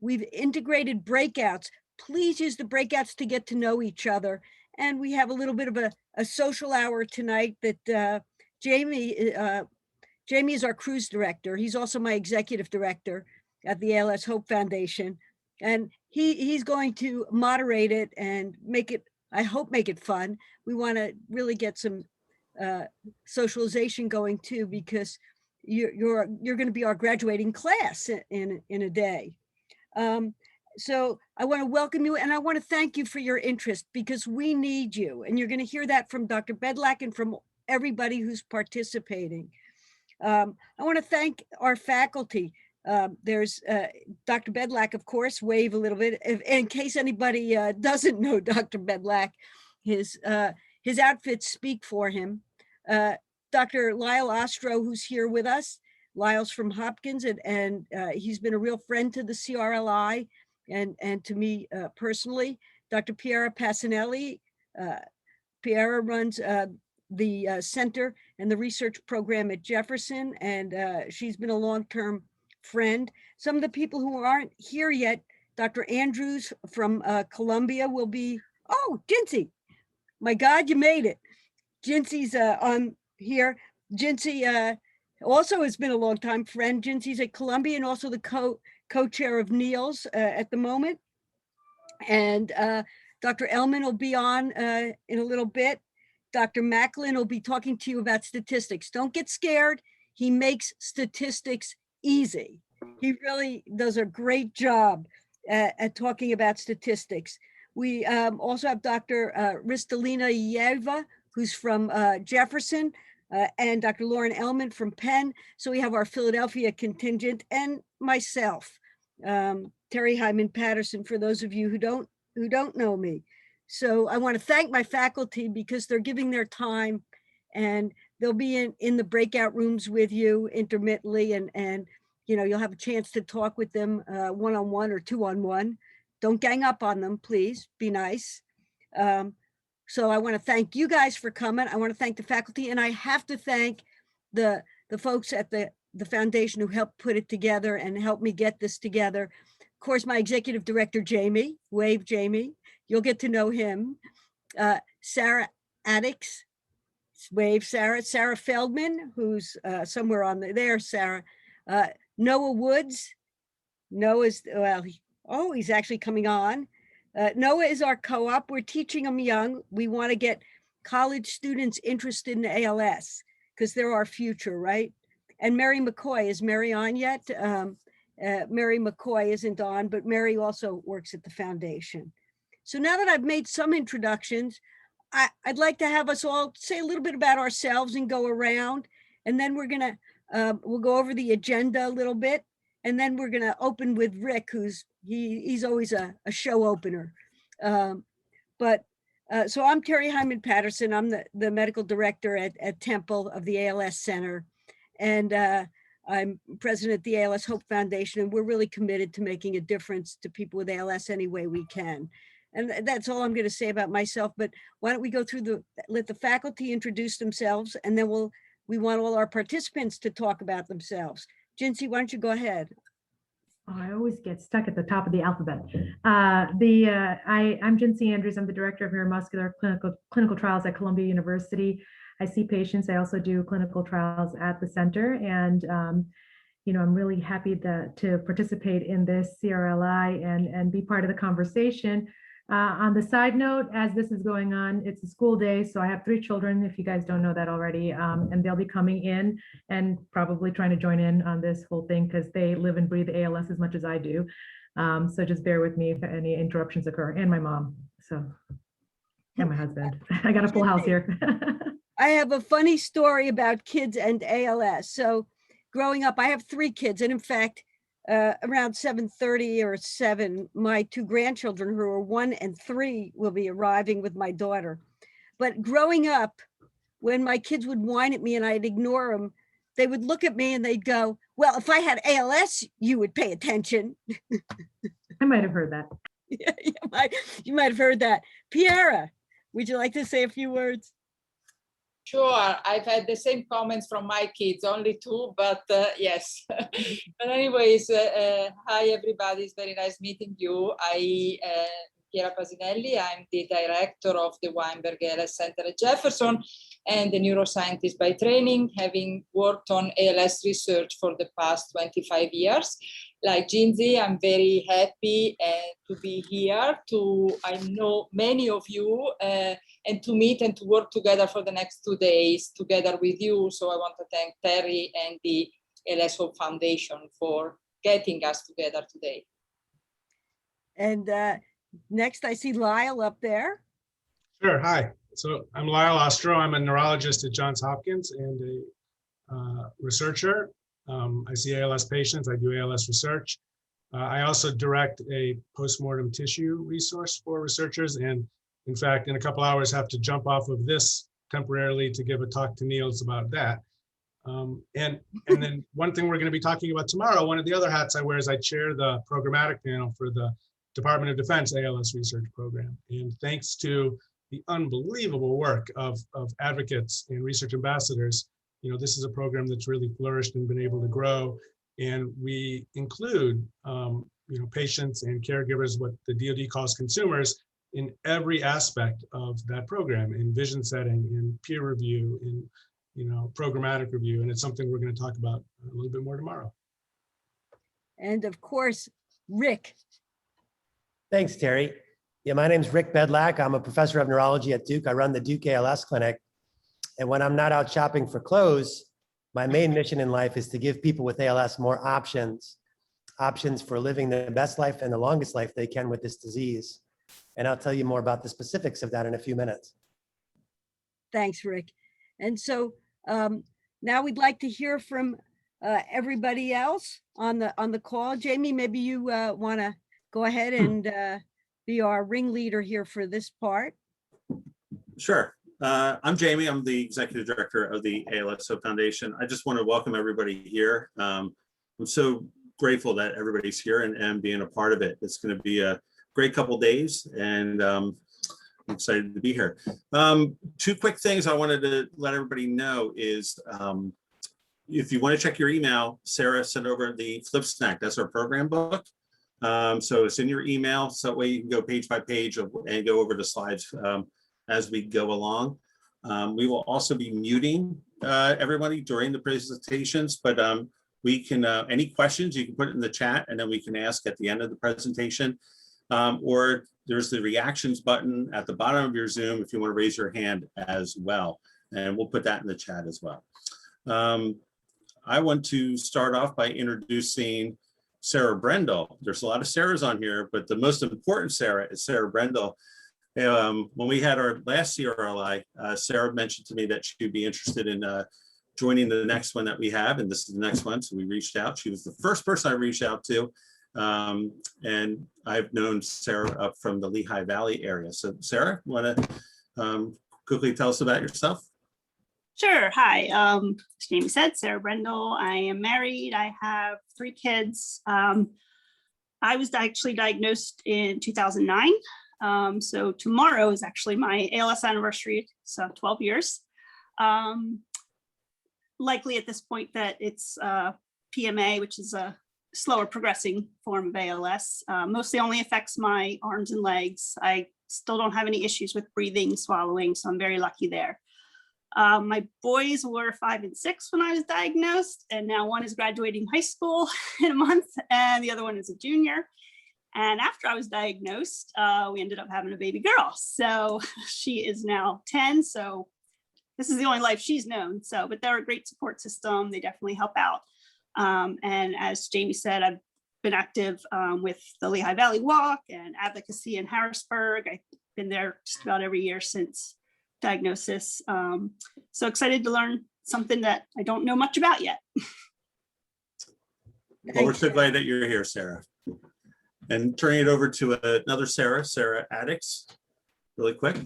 we've integrated breakouts. Please use the breakouts to get to know each other. And we have a little bit of a social hour tonight that Jamie is our cruise director. He's also my executive director at the ALS Hope Foundation. And he's going to moderate it and make it, I hope, make it fun. We want to really get some socialization going too, because you're going to be our graduating class in a day. So I want to welcome you, and I want to thank you for your interest, because we need you. And you're going to hear that from Dr. Bedlack and from everybody who's participating. I want to thank our faculty. There's Dr. Bedlack, of course, wave a little bit. In case anybody doesn't know Dr. Bedlack, his outfits speak for him. Dr. Lyle Ostro, who's here with us. Lyle's from Hopkins, and he's been a real friend to the CRLI and to me personally. Dr. Piera Pasinelli. Piera runs the center and the research program at Jefferson, and she's been a long-term friend. Some of the people who aren't here yet, Dr. Andrews from Columbia will be, oh, Jincy, my God, you made it. Jincy's on here. Jincy also has been a long-time friend. Jincy's at Columbia and also the co-chair of NEALS at the moment. And Dr. Ellman will be on in a little bit. Dr. Macklin will be talking to you about statistics. Don't get scared. He makes statistics easy. He really does a great job at talking about statistics. We also have Dr. Ristalina Yeva, who's from Jefferson, and Dr. Lauren Ellman from Penn. So we have our Philadelphia contingent, and myself, Terry Hyman Patterson, for those of you who don't know me. So I want to thank my faculty, because they're giving their time, and they'll be in the breakout rooms with you intermittently, and you know, you'll have a chance to talk with them one-on-one or two-on-one. Don't gang up on them, please. Be nice. So I want to thank you guys for coming. I want to thank the faculty, and I have to thank the folks at the foundation who helped put it together and helped me get this together. Of course, my executive director, Jamie, wave Jamie. You'll get to know him. Sarah Addix, wave Sarah. Sarah Feldman, who's somewhere on there, Sarah. Noah Woods. Noah's, well, he's actually coming on. Noah is our co-op. We're teaching them young. We want to get college students interested in ALS, because they're our future, right? And Mary McCoy, is Mary on yet? Mary McCoy isn't on, but Mary also works at the foundation. So now that I've made some introductions, I'd like to have us all say a little bit about ourselves and go around, and then we're gonna, we'll go over the agenda a little bit, and then we're gonna open with Rick, he's always a show opener. So I'm Terry Hyman Patterson. I'm the medical director at Temple of the ALS Center, and I'm president of the ALS Hope Foundation, and we're really committed to making a difference to people with ALS any way we can. And that's all I'm going to say about myself, but why don't we go through let the faculty introduce themselves, and then we want all our participants to talk about themselves. Jincy, why don't you go ahead? Oh, I always get stuck at the top of the alphabet. I'm Jincy Andrews. I'm the director of neuromuscular clinical trials at Columbia University. I see patients. I also do clinical trials at the center, and you know, I'm really happy to participate in this CRLI and be part of the conversation. On the side note, as this is going on, it's a school day, so I have 3 children, if you guys don't know that already, and they'll be coming in and probably trying to join in on this whole thing, because they live and breathe ALS as much as I do. So just bear with me if any interruptions occur, and my mom, so, and my husband. I got a full house here. I have a funny story about kids and ALS. So growing up, I have 3 kids, and in fact, around 7:30 or 7, my 2 grandchildren, who are 1 and 3, will be arriving with my daughter. But growing up, when my kids would whine at me and I'd ignore them, they would look at me and they'd go, well, if I had ALS, you would pay attention. I might have heard that. Yeah, you might have heard that. Piera, would you like to say a few words? Sure, I've had the same comments from my kids, only two, but yes. But anyways, hi everybody, it's very nice meeting you. Piera Pasinelli, I'm the director of the Weinberg ALS Center at Jefferson and a neuroscientist by training, having worked on ALS research for the past 25 years. Like Ginzi, I'm very happy to be here, I know many of you, and to meet and to work together for the next 2 days together with you. So I want to thank Terry and the ALS Hope Foundation for getting us together today. And next I see Lyle up there. Sure, hi. So I'm Lyle Ostro. I'm a neurologist at Johns Hopkins and a researcher. I see ALS patients, I do ALS research. I also direct a postmortem tissue resource for researchers, and in fact, in a couple hours, have to jump off of this temporarily to give a talk to Niels about that. And then one thing we're going to be talking about tomorrow, one of the other hats I wear is I chair the programmatic panel for the Department of Defense ALS research program. And thanks to the unbelievable work of advocates and research ambassadors, you know, this is a program that's really flourished and been able to grow. And we include, you know, patients and caregivers, what the DoD calls consumers, in every aspect of that program, in vision setting, in peer review, in, you know, programmatic review. And it's something we're going to talk about a little bit more tomorrow. And of course, Rick. Thanks, Terry. Yeah, my name's Rick Bedlack. I'm a professor of neurology at Duke. I run the Duke ALS Clinic. And when I'm not out shopping for clothes, my main mission in life is to give people with ALS more options for living the best life and the longest life they can with this disease. And I'll tell you more about the specifics of that in a few minutes. Thanks, Rick. And so now we'd like to hear from everybody else on the call. Jamie, maybe you want to go ahead and be our ringleader here for this part. Sure. I'm Jamie. I'm the executive director of the ALS Hope Foundation. I just want to welcome everybody here. I'm so grateful that everybody's here and being a part of it. It's going to be a great couple days, and I'm excited to be here. Two quick things I wanted to let everybody know is if you want to check your email, Sarah sent over the Flip Snack. That's our program book. So it's in your email, so that way you can go page by page and go over the slides as we go along. We will also be muting everybody during the presentations, but we can, any questions you can put it in the chat and then we can ask at the end of the presentation. Or there's the reactions button at the bottom of your Zoom if you want to raise your hand as well. And we'll put that in the chat as well. I want to start off by introducing Sarah Brendall. There's a lot of Sarahs on here, but the most important Sarah is Sarah Brendall. When we had our last CRLI, Sarah mentioned to me that she'd be interested in joining the next one that we have, and this is the next one, so we reached out. She was the first person I reached out to, and I've known Sarah up from the Lehigh Valley area. So Sarah, want to quickly tell us about yourself? Sure. Hi, as Jamie said, Sarah Brendall. I am married. I have 3 kids. I was actually diagnosed in 2009. So tomorrow is actually my ALS anniversary, so 12 years. Likely at this point that it's PMA, which is a slower progressing form of ALS. Mostly only affects my arms and legs. I still don't have any issues with breathing, swallowing, so I'm very lucky there. My boys were 5 and 6 when I was diagnosed, and now one is graduating high school in a month, and the other one is a junior. And after I was diagnosed, we ended up having a baby girl. So she is now 10. So this is the only life she's known. So, but they're a great support system. They definitely help out. And as Jamie said, I've been active with the Lehigh Valley Walk and advocacy in Harrisburg. I've been there just about every year since diagnosis. So excited to learn something that I don't know much about yet. Well, we're so glad that you're here, Sarah. And turning it over to another Sarah, Sarah Addix, really quick.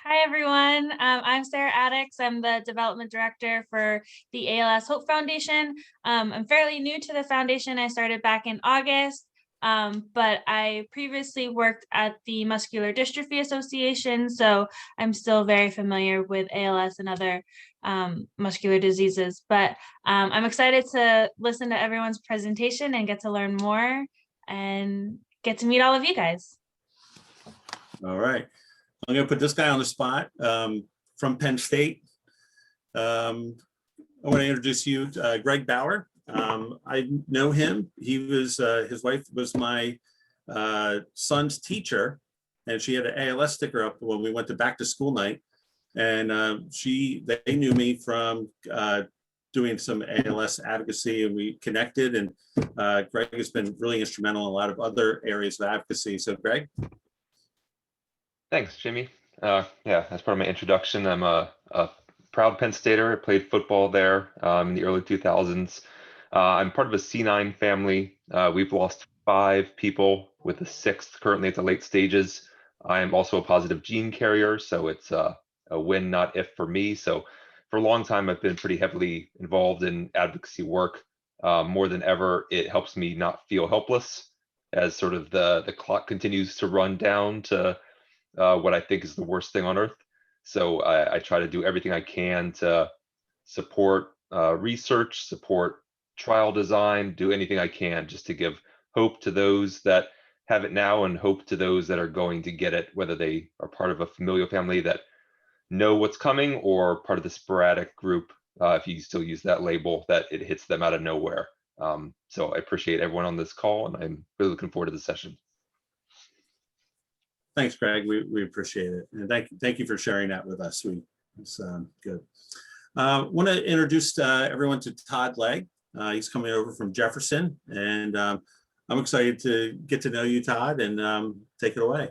Hi, everyone. I'm Sarah Addix. I'm the development director for the ALS Hope Foundation. I'm fairly new to the foundation. I started back in August. But I previously worked at the Muscular Dystrophy Association, so I'm still very familiar with ALS and other muscular diseases. But I'm excited to listen to everyone's presentation and get to learn more and get to meet all of you guys. All right. I'm going to put this guy on the spot from Penn State. I want to introduce you to Greg Bauer. I know him. He was, his wife was my son's teacher, and she had an ALS sticker up when we went to back to school night. And they knew me from doing some ALS advocacy, and we connected, and Greg has been really instrumental in a lot of other areas of advocacy. So Greg. Thanks, Jimmy. Yeah, as part of my introduction, I'm a proud Penn Stater. I played football there in the early 2000s. I'm part of a C9 family. We've lost 5 people, with the 6th currently at the late stages. I am also a positive gene carrier, so it's a win, not if for me. So for a long time, I've been pretty heavily involved in advocacy work. More than ever, it helps me not feel helpless as sort of the clock continues to run down to what I think is the worst thing on earth. So I try to do everything I can to support research, support trial design, do anything I can just to give hope to those that have it now and hope to those that are going to get it, whether they are part of a familial family that know what's coming or part of the sporadic group, if you still use that label, that it hits them out of nowhere. So I appreciate everyone on this call, and I'm really looking forward to the session. Thanks, Greg. We appreciate it. And thank you for sharing that with us. It's good. Want to introduce everyone to Todd Legg. He's coming over from Jefferson, and I'm excited to get to know you, Todd, and take it away.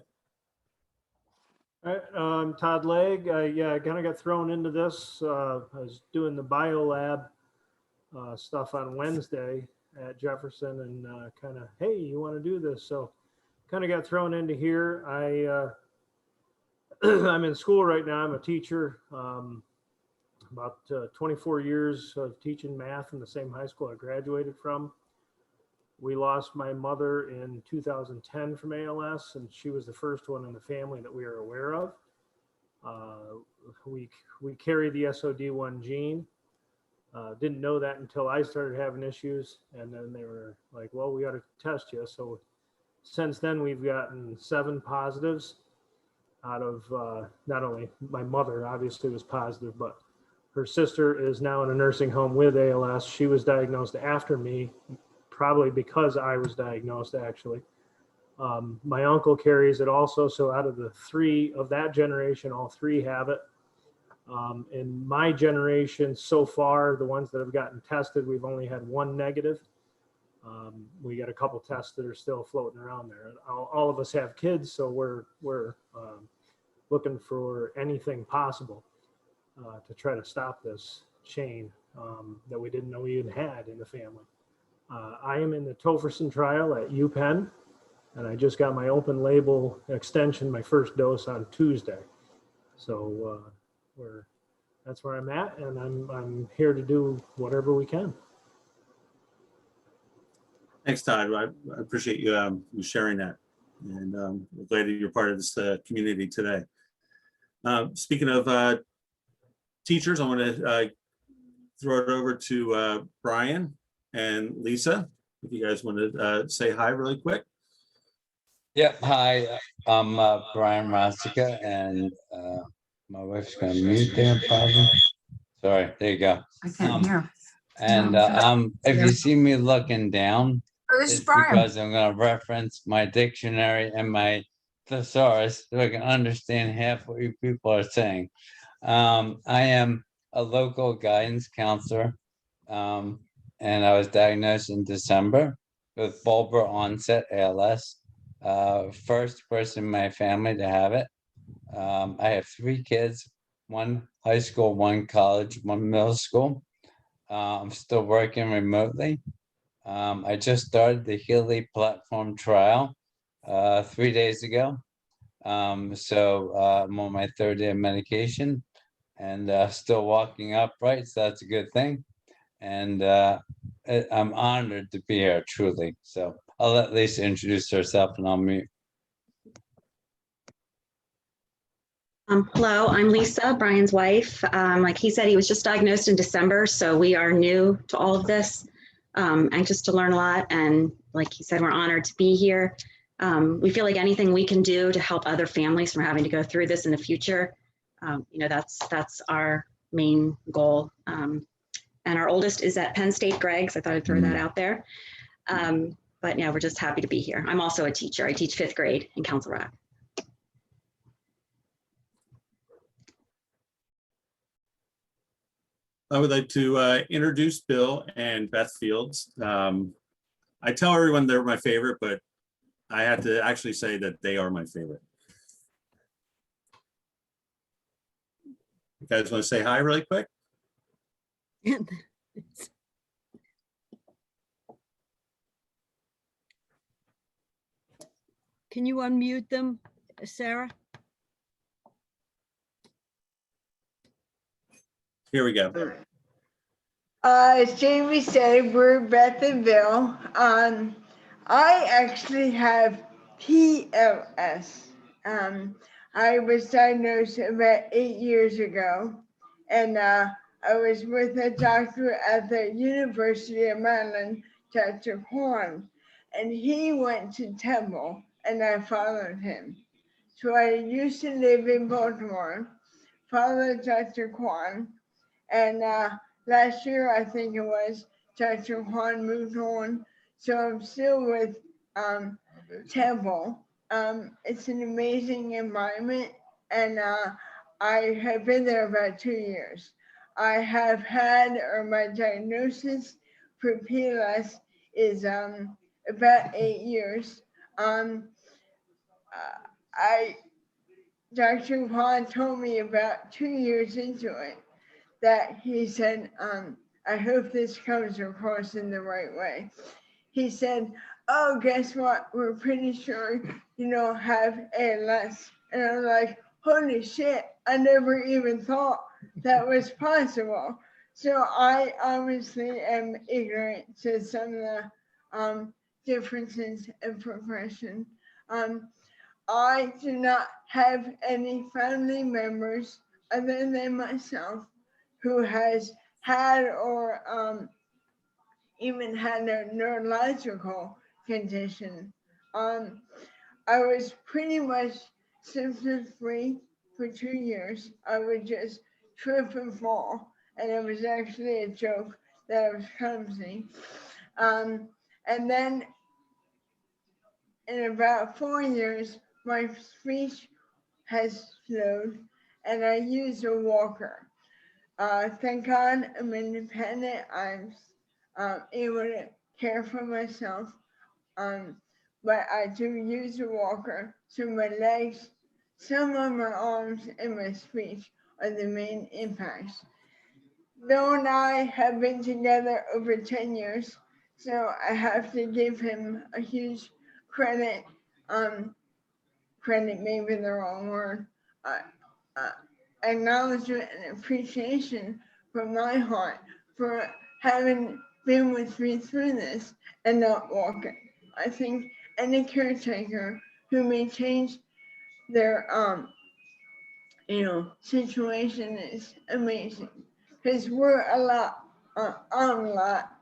All right, I'm Todd Legg. I kind of got thrown into this. I was doing the biolab stuff on Wednesday at Jefferson, and kind of, hey, you want to do this? So kind of got thrown into here. I'm in school right now. I'm a teacher. About 24 years of teaching math in the same high school I graduated from. We lost my mother in 2010 from ALS, and she was the first one in the family that we are aware of. We carry the SOD1 gene. Didn't know that until I started having issues, and then they were like, well, we got to test you. So since then, we've gotten 7 positives out of not only my mother obviously was positive, but her sister is now in a nursing home with ALS. She was diagnosed after me, probably because I was diagnosed, actually. My uncle carries it also. So out of the 3 of that generation, all 3 have it. In my generation so far, the ones that have gotten tested, we've only had 1 negative. We got a couple tests that are still floating around there. All of us have kids, so we're looking for anything possible to try to stop this chain that we didn't know we even had in the family. I am in the tofersen trial at UPenn, and I just got my open label extension, my first dose on Tuesday. So that's where I'm at, and I'm here to do whatever we can. Thanks, Todd. I appreciate you sharing that, and we're glad that you're part of this community today. Speaking of teachers, I want to throw it over to Brian and Lisa. If you guys want to say hi really quick. Yep. Hi, I'm Brian Rostica, and my wife's going to mute there probably. Sorry, there you go. I can't hear. And if you see me looking down, it's because I'm going to reference my dictionary and my thesaurus so I can understand half what you people are saying. I am a local guidance counselor, and I was diagnosed in December with bulbar onset ALS. First person in my family to have it. I have 3 kids, 1 high school, 1 college, 1 middle school. I'm still working remotely. I just started the Healy platform trial 3 days ago. So I'm on my 3rd day of medication and still walking upright, so that's a good thing. And I'm honored to be here, truly. So I'll let Lisa introduce herself and I'll mute. Hello, I'm Lisa, Brian's wife. Like he said, he was just diagnosed in December, so we are new to all of this. Anxious to learn a lot, and like he said, we're honored to be here. We feel like anything we can do to help other families from having to go through this in the future, that's our main goal. And our oldest is at Penn State, Greg's. I thought I'd throw that out there. But yeah, we're just happy to be here. I'm also a teacher. I teach 5th grade in Council Rock. I would like to introduce Bill and Beth Fields. I tell everyone they're my favorite, but I have to actually say that they are my favorite. You guys want to say hi really quick? Can you unmute them, Sarah? Here we go. As Jamie said, we're Beth and Bill. I actually have PLS. I was diagnosed about 8 years ago, and I was with a doctor at the University of Maryland, Dr. Kwan, and he went to Temple, and I followed him. So I used to live in Baltimore, followed Dr. Kwan, and last year, I think it was, Dr. Kwan moved on. So I'm still with Temple. It's an amazing environment, and I have been there about 2 years. I have had, or my diagnosis for PLS is about 8 years. Dr. Kwan told me about 2 years into it that he said, I hope this comes across in the right way. He said, oh, guess what? We're pretty sure you don't have ALS. And I'm like, holy shit, I never even thought that was possible. So I obviously am ignorant to some of the differences in progression. I do not have any family members other than myself who has had or even had a neurological condition. I was pretty much symptom-free for 2 years. I would just trip and fall, and it was actually a joke that I was clumsy. And then in about 4 years, my speech has slowed, and I use a walker. Thank God I'm independent. I'm able to care for myself. But I do use a walker. So my legs, some of my arms, and my speech are the main impacts. Bill and I have been together over 10 years. So I have to give him a huge credit. Credit may be the wrong word. Acknowledgement and appreciation from my heart for having been with me through this and not walking. I think any caretaker who may change their situation is amazing, because we're a lot on a lot.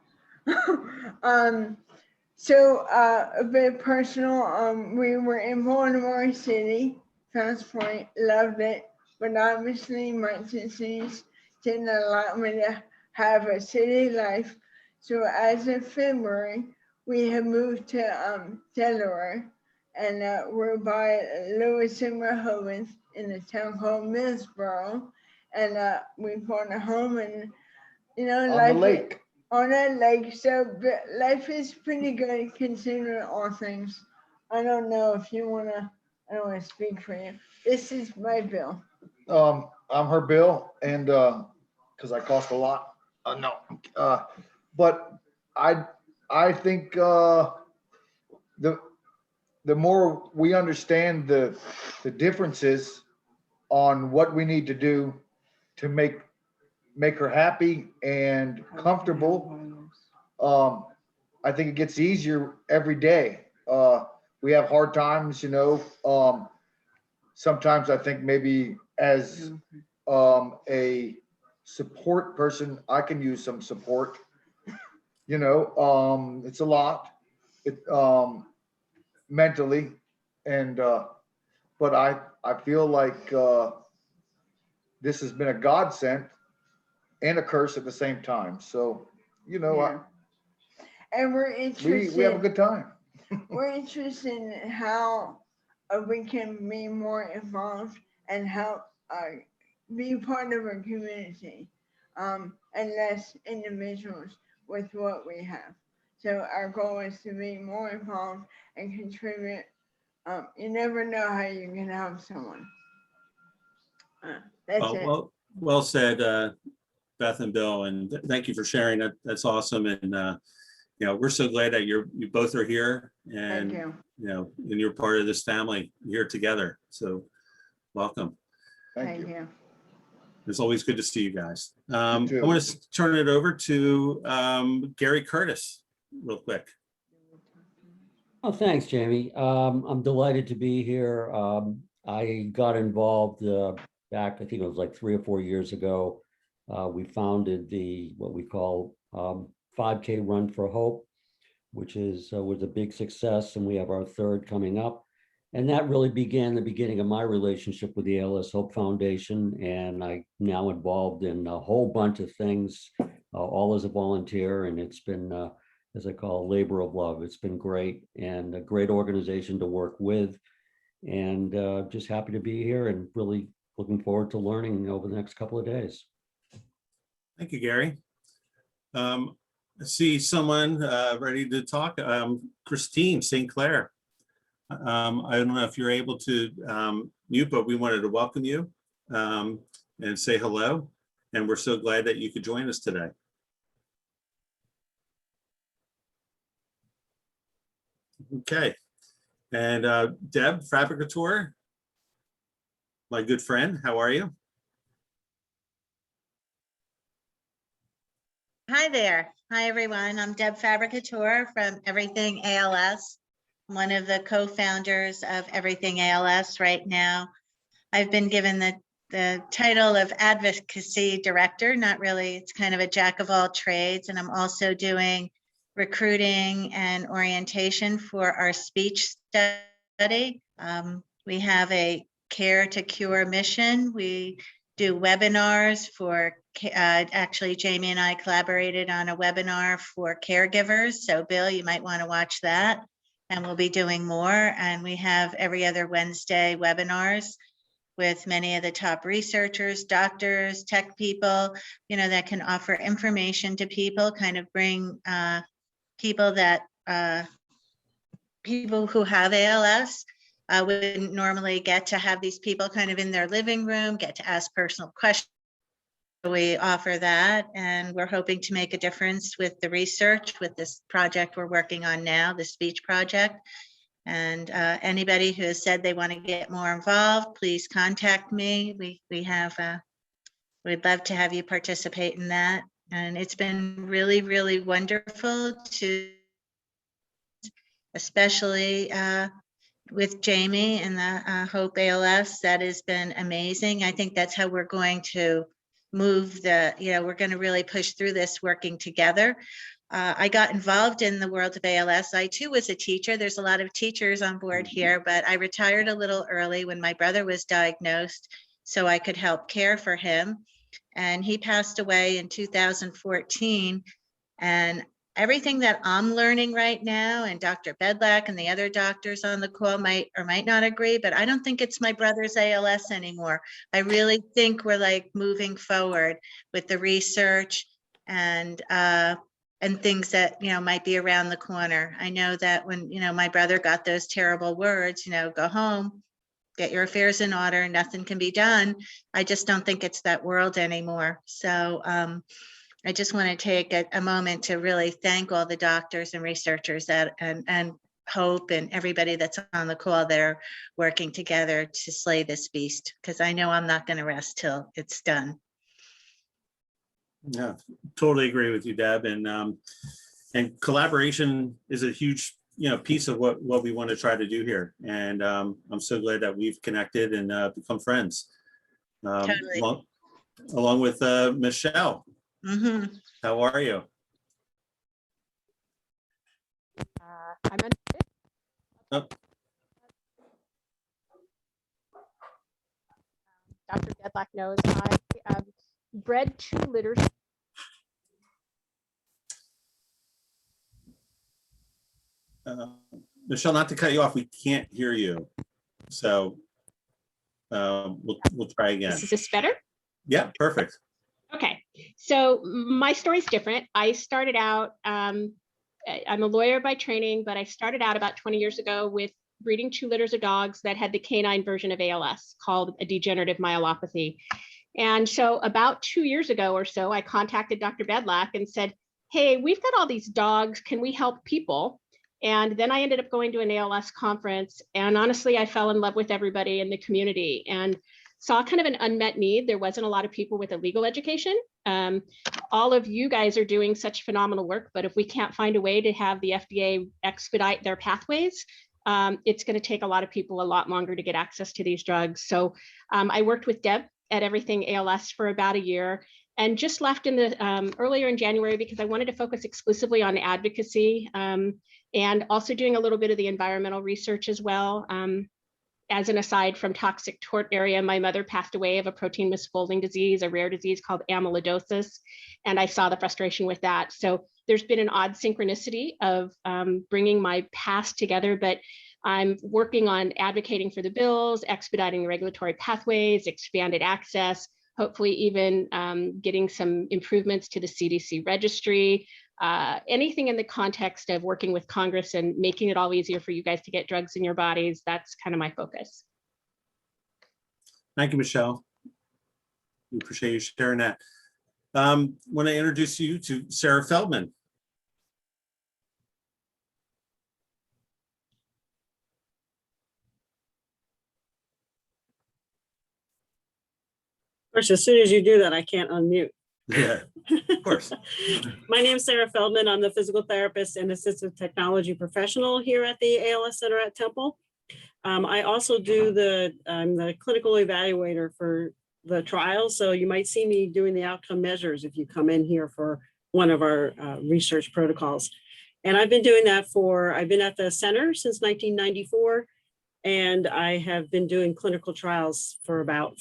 So a bit personal, we were in Baltimore City, Fast Point, loved it, but obviously my disease didn't allow me to have a city life. So as of February, we have moved to Delaware, and we're by Lewis and Rehoboth in a town called Millsboro, and we bought a home, and on the lake. On a lake, so life is pretty good considering all things. I don't know if you wanna, I don't wanna speak for you. This is my bill. I'm her bill, and because I cost a lot. No, but I think the more we understand the differences on what we need to do to make her happy and comfortable, I think it gets easier every day. We have hard times, you know. Sometimes I think maybe as a support person, I can use some support. You know, it's a lot. Mentally, and but I feel like this has been a godsend and a curse at the same time. So, you know, Yeah. And we're interested. we have a good time. We're interested in how we can be more involved and help be part of a community, and less individuals with what we have. So our goal is to be more involved and contribute. You never know how you can help someone. That's it. Well said, Beth and Bill, and thank you for sharing. That's awesome. And you know, we're so glad that you both are here, and Thank you. you know, and you're part of this family here together. So welcome. Thank you. It's always good to see you guys. I too. want to turn it over to Gary Curtis real quick. Oh, thanks, Jamie. I'm delighted to be here. I got involved back, I think it was like 3 or 4 years ago. We founded what we call 5K Run for Hope, which was a big success, and we have our third coming up. And that really began the beginning of my relationship with the ALS Hope Foundation, and I'm now involved in a whole bunch of things, all as a volunteer, and it's been, as I call, a labor of love. It's been great, and a great organization to work with, and just happy to be here and really looking forward to learning over the next couple of days. Thank you, Gary. I see someone ready to talk. Christine Sinclair. I don't know if you're able to mute, but we wanted to welcome you and say hello. And we're so glad that you could join us today. Okay. And Deb Fabricator, my good friend, how are you? Hi there. Hi, everyone. I'm Deb Fabricator from Everything ALS, one of the co-founders of Everything ALS right now. I've been given the title of Advocacy Director, not really, it's kind of a jack of all trades, and I'm also doing recruiting and orientation for our speech study. We have a Care to Cure mission. We do webinars for, actually Jamie and I collaborated on a webinar for caregivers. So Bill, you might want to watch that, and we'll be doing more. And we have every other Wednesday webinars with many of the top researchers, doctors, tech people, you know, that can offer information to people, kind of bring people who have ALS wouldn't normally get to have these people kind of in their living room, get to ask personal questions. We offer that, and we're hoping to make a difference with the research with this project we're working on now, the speech project. And anybody who has said they want to get more involved, please contact me. We'd love to have you participate in that. And it's been really, really wonderful to, especially with Jamie and the Hope ALS, that has been amazing. I think that's how we're going to move we're going to really push through this working together. I got involved in the world of ALS. I too was a teacher. There's a lot of teachers on board here, but I retired a little early when my brother was diagnosed so I could help care for him. And he passed away in 2014. And everything that I'm learning right now, and Dr. Bedlack and the other doctors on the call might or might not agree, but I don't think it's my brother's ALS anymore. I really think we're like moving forward with the research and things that, you know, might be around the corner. I know that when, you know, my brother got those terrible words, you know, go home, get your affairs in order, nothing can be done. I just don't think it's that world anymore. So I just want to take a moment to really thank all the doctors and researchers and Hope and everybody that's on the call that are working together to slay this beast, because I know I'm not going to rest till it's done. Yeah, totally agree with you, Deb. And And collaboration is a huge, piece of what we want to try to do here. And I'm so glad that we've connected and become friends. Totally. Along with Michelle. Mm-hmm. How are you? I'm on. Oh. Dr. Bedlack knows I bred 2 litters. Michelle, not to cut you off, we can't hear you. So we'll try again. Is this better? Yeah, perfect. Okay, so my story's different. I started out, I'm a lawyer by training, but I started out about 20 years ago with breeding 2 litters of dogs that had the canine version of ALS called a degenerative myelopathy. And so about 2 years ago or so, I contacted Dr. Bedlack and said, hey, we've got all these dogs, can we help people? And then I ended up going to an ALS conference, and honestly, I fell in love with everybody in the community and saw kind of an unmet need. There wasn't a lot of people with a legal education. All of you guys are doing such phenomenal work, but if we can't find a way to have the FDA expedite their pathways, it's going to take a lot of people a lot longer to get access to these drugs. So I worked with Deb at Everything ALS for about a year and just left in the earlier in January because I wanted to focus exclusively on advocacy and also doing a little bit of the environmental research as well. As an aside from toxic tort area, my mother passed away of a protein misfolding disease, a rare disease called amyloidosis, and I saw the frustration with that. So there's been an odd synchronicity of bringing my past together, but I'm working on advocating for the bills, expediting the regulatory pathways, expanded access, hopefully even getting some improvements to the CDC registry, anything in the context of working with Congress and making it all easier for you guys to get drugs in your bodies. That's kind of my focus. Thank you, Michelle. We appreciate you sharing that. Want to introduce you to Sarah Feldman. Of course, as soon as you do that, I can't unmute. Yeah, of course. My name's Sarah Feldman. I'm the physical therapist and assistive technology professional here at the ALS Center at Temple. I also do I'm the clinical evaluator for the trial. So you might see me doing the outcome measures if you come in here for one of our research protocols. And I've been doing that I've been at the center since 1994. And I have been doing clinical trials for about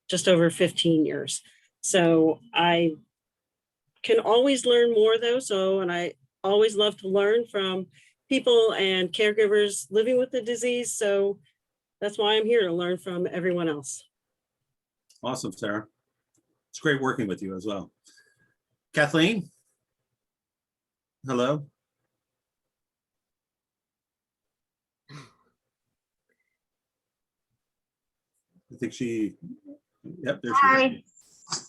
just over 15 years. So I can always learn more though. And I always love to learn from people and caregivers living with the disease. So that's why I'm here, to learn from everyone else. Awesome, Sarah. It's great working with you as well. Kathleen? Hello? I think yep, there she is. Hi,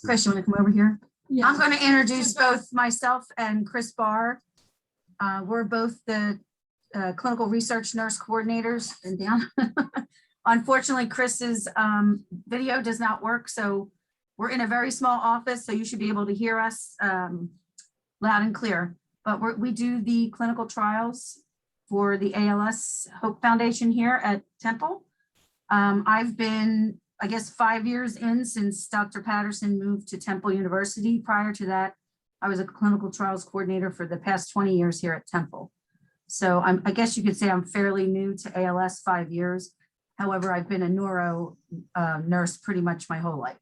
Chris, you want to come over here? Yeah. I'm going to introduce both myself and Chris Bauer. We're both the clinical research nurse coordinators. And down. Unfortunately, Chris's video does not work, so we're in a very small office, so you should be able to hear us loud and clear. But we do the clinical trials for the ALS Hope Foundation here at Temple. I've been, I guess, 5 years in since Dr. Patterson moved to Temple University. Prior to that, I was a clinical trials coordinator for the past 20 years here at Temple. So I guess you could say I'm fairly new to ALS, 5 years. However, I've been a neuro nurse pretty much my whole life.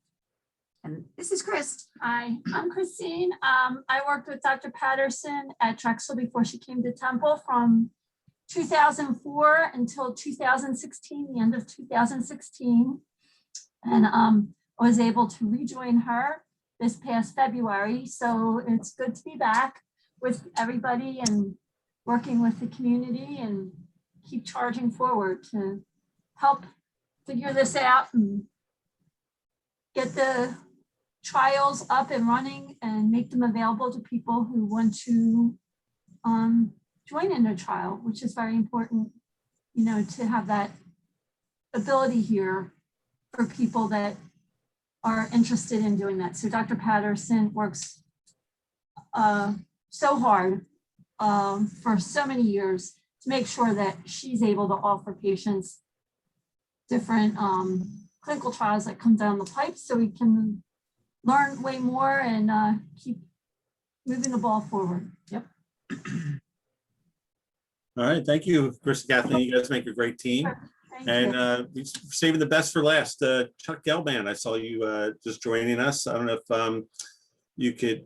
And this is Chris. Hi, I'm Christine. I worked with Dr. Patterson at Drexel before she came to Temple from 2004 until 2016, the end of 2016. And I was able to rejoin her this past February. So it's good to be back with everybody and working with the community and keep charging forward to help figure this out and get the trials up and running and make them available to people who want to join in a trial, which is very important, you know, to have that ability here for people that are interested in doing that. So Dr. Patterson works so hard for so many years to make sure that she's able to offer patients different clinical trials that come down the pipe so we can learn way more and keep moving the ball forward. Yep. All right, thank you, Chris and Kathleen. You guys make a great team. Thank And saving the best for last, Chuck Gelman, I saw you just joining us. I don't know if you could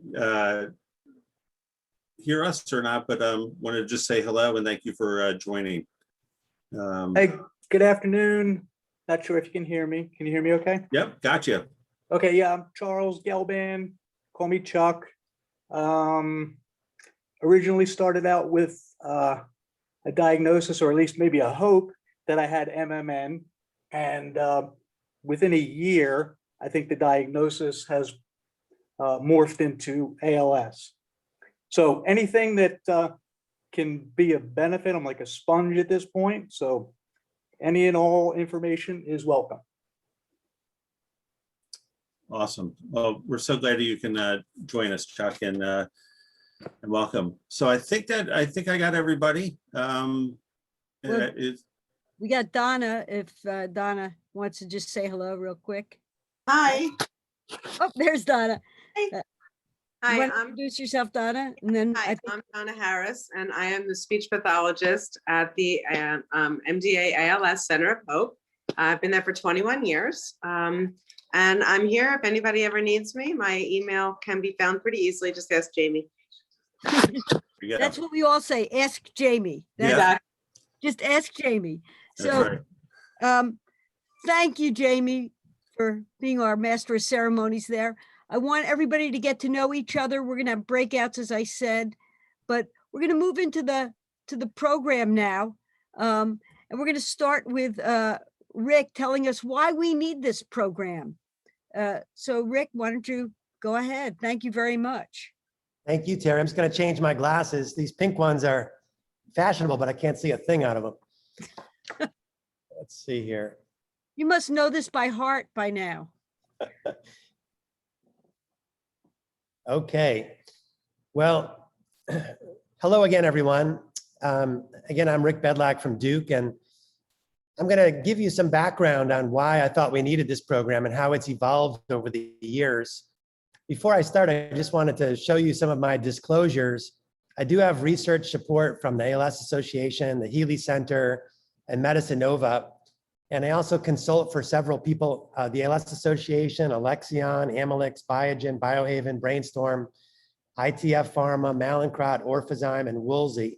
hear us or not, but wanted to just say hello and thank you for joining. Hey, good afternoon. Not sure if you can hear me. Can you hear me okay? Yep, gotcha. Okay, yeah, I'm Charles Gelban. Call me Chuck. Originally started out with a diagnosis, or at least maybe a hope, that I had MMN. And within a year, I think the diagnosis has morphed into ALS. So anything that can be a benefit, I'm like a sponge at this point. So any and all information is welcome. Awesome. Well, we're so glad you can join us, Chuck, and welcome. So I think I got everybody. We got Donna, if Donna wants to just say hello real quick. Hi. Oh, there's Donna. Hi, introduce yourself, Donna, and then I'm Donna Harris, and I am the speech pathologist at the MDA ALS Center of Hope. I've been there for 21 years, and I'm here if anybody ever needs me. My email can be found pretty easily. Just ask Jamie. That's what we all say. Ask Jamie. Just ask Jamie. So, thank you, Jamie, for being our master of ceremonies there. I want everybody to get to know each other. We're going to have breakouts, as I said, but we're going to move into the program now. And we're going to start with Rick telling us why we need this program. So Rick, why don't you go ahead? Thank you very much. Thank you, Terry. I'm just going to change my glasses. These pink ones are fashionable, but I can't see a thing out of them. Let's see here. You must know this by heart by now. Okay. Well, hello again, everyone. Again, I'm Rick Bedlack from Duke, and I'm going to give you some background on why I thought we needed this program and how it's evolved over the years. Before I start, I just wanted to show you some of my disclosures. I do have research support from the ALS Association, the Healy Center, and Medicine Nova. And I also consult for several people, the ALS Association, Alexion, Amylyx, Biogen, Biohaven, Brainstorm, ITF Pharma, Mallinckrodt, Orphazyme, and Woolsey.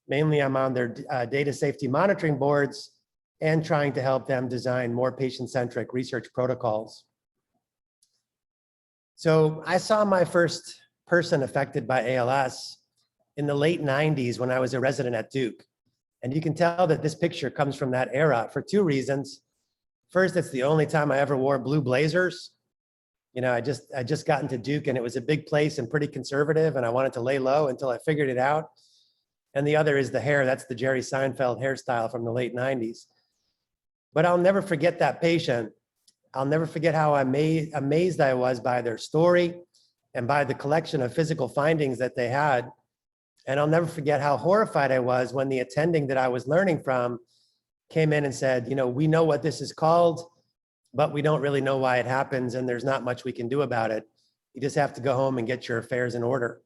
Mainly, I'm on their data safety monitoring boards and trying to help them design more patient-centric research protocols. So I saw my first person affected by ALS in the late 90s when I was a resident at Duke. And you can tell that this picture comes from that era for two reasons. First, it's the only time I ever wore blue blazers. You know, I just got into Duke and it was a big place and pretty conservative and I wanted to lay low until I figured it out. And the other is the hair. That's the Jerry Seinfeld hairstyle from the late 90s. But I'll never forget that patient. I'll never forget how amazed I was by their story and by the collection of physical findings that they had. And I'll never forget how horrified I was when the attending that I was learning from came in and said, you know, we know what this is called, but we don't really know why it happens and there's not much we can do about it. You just have to go home and get your affairs in order.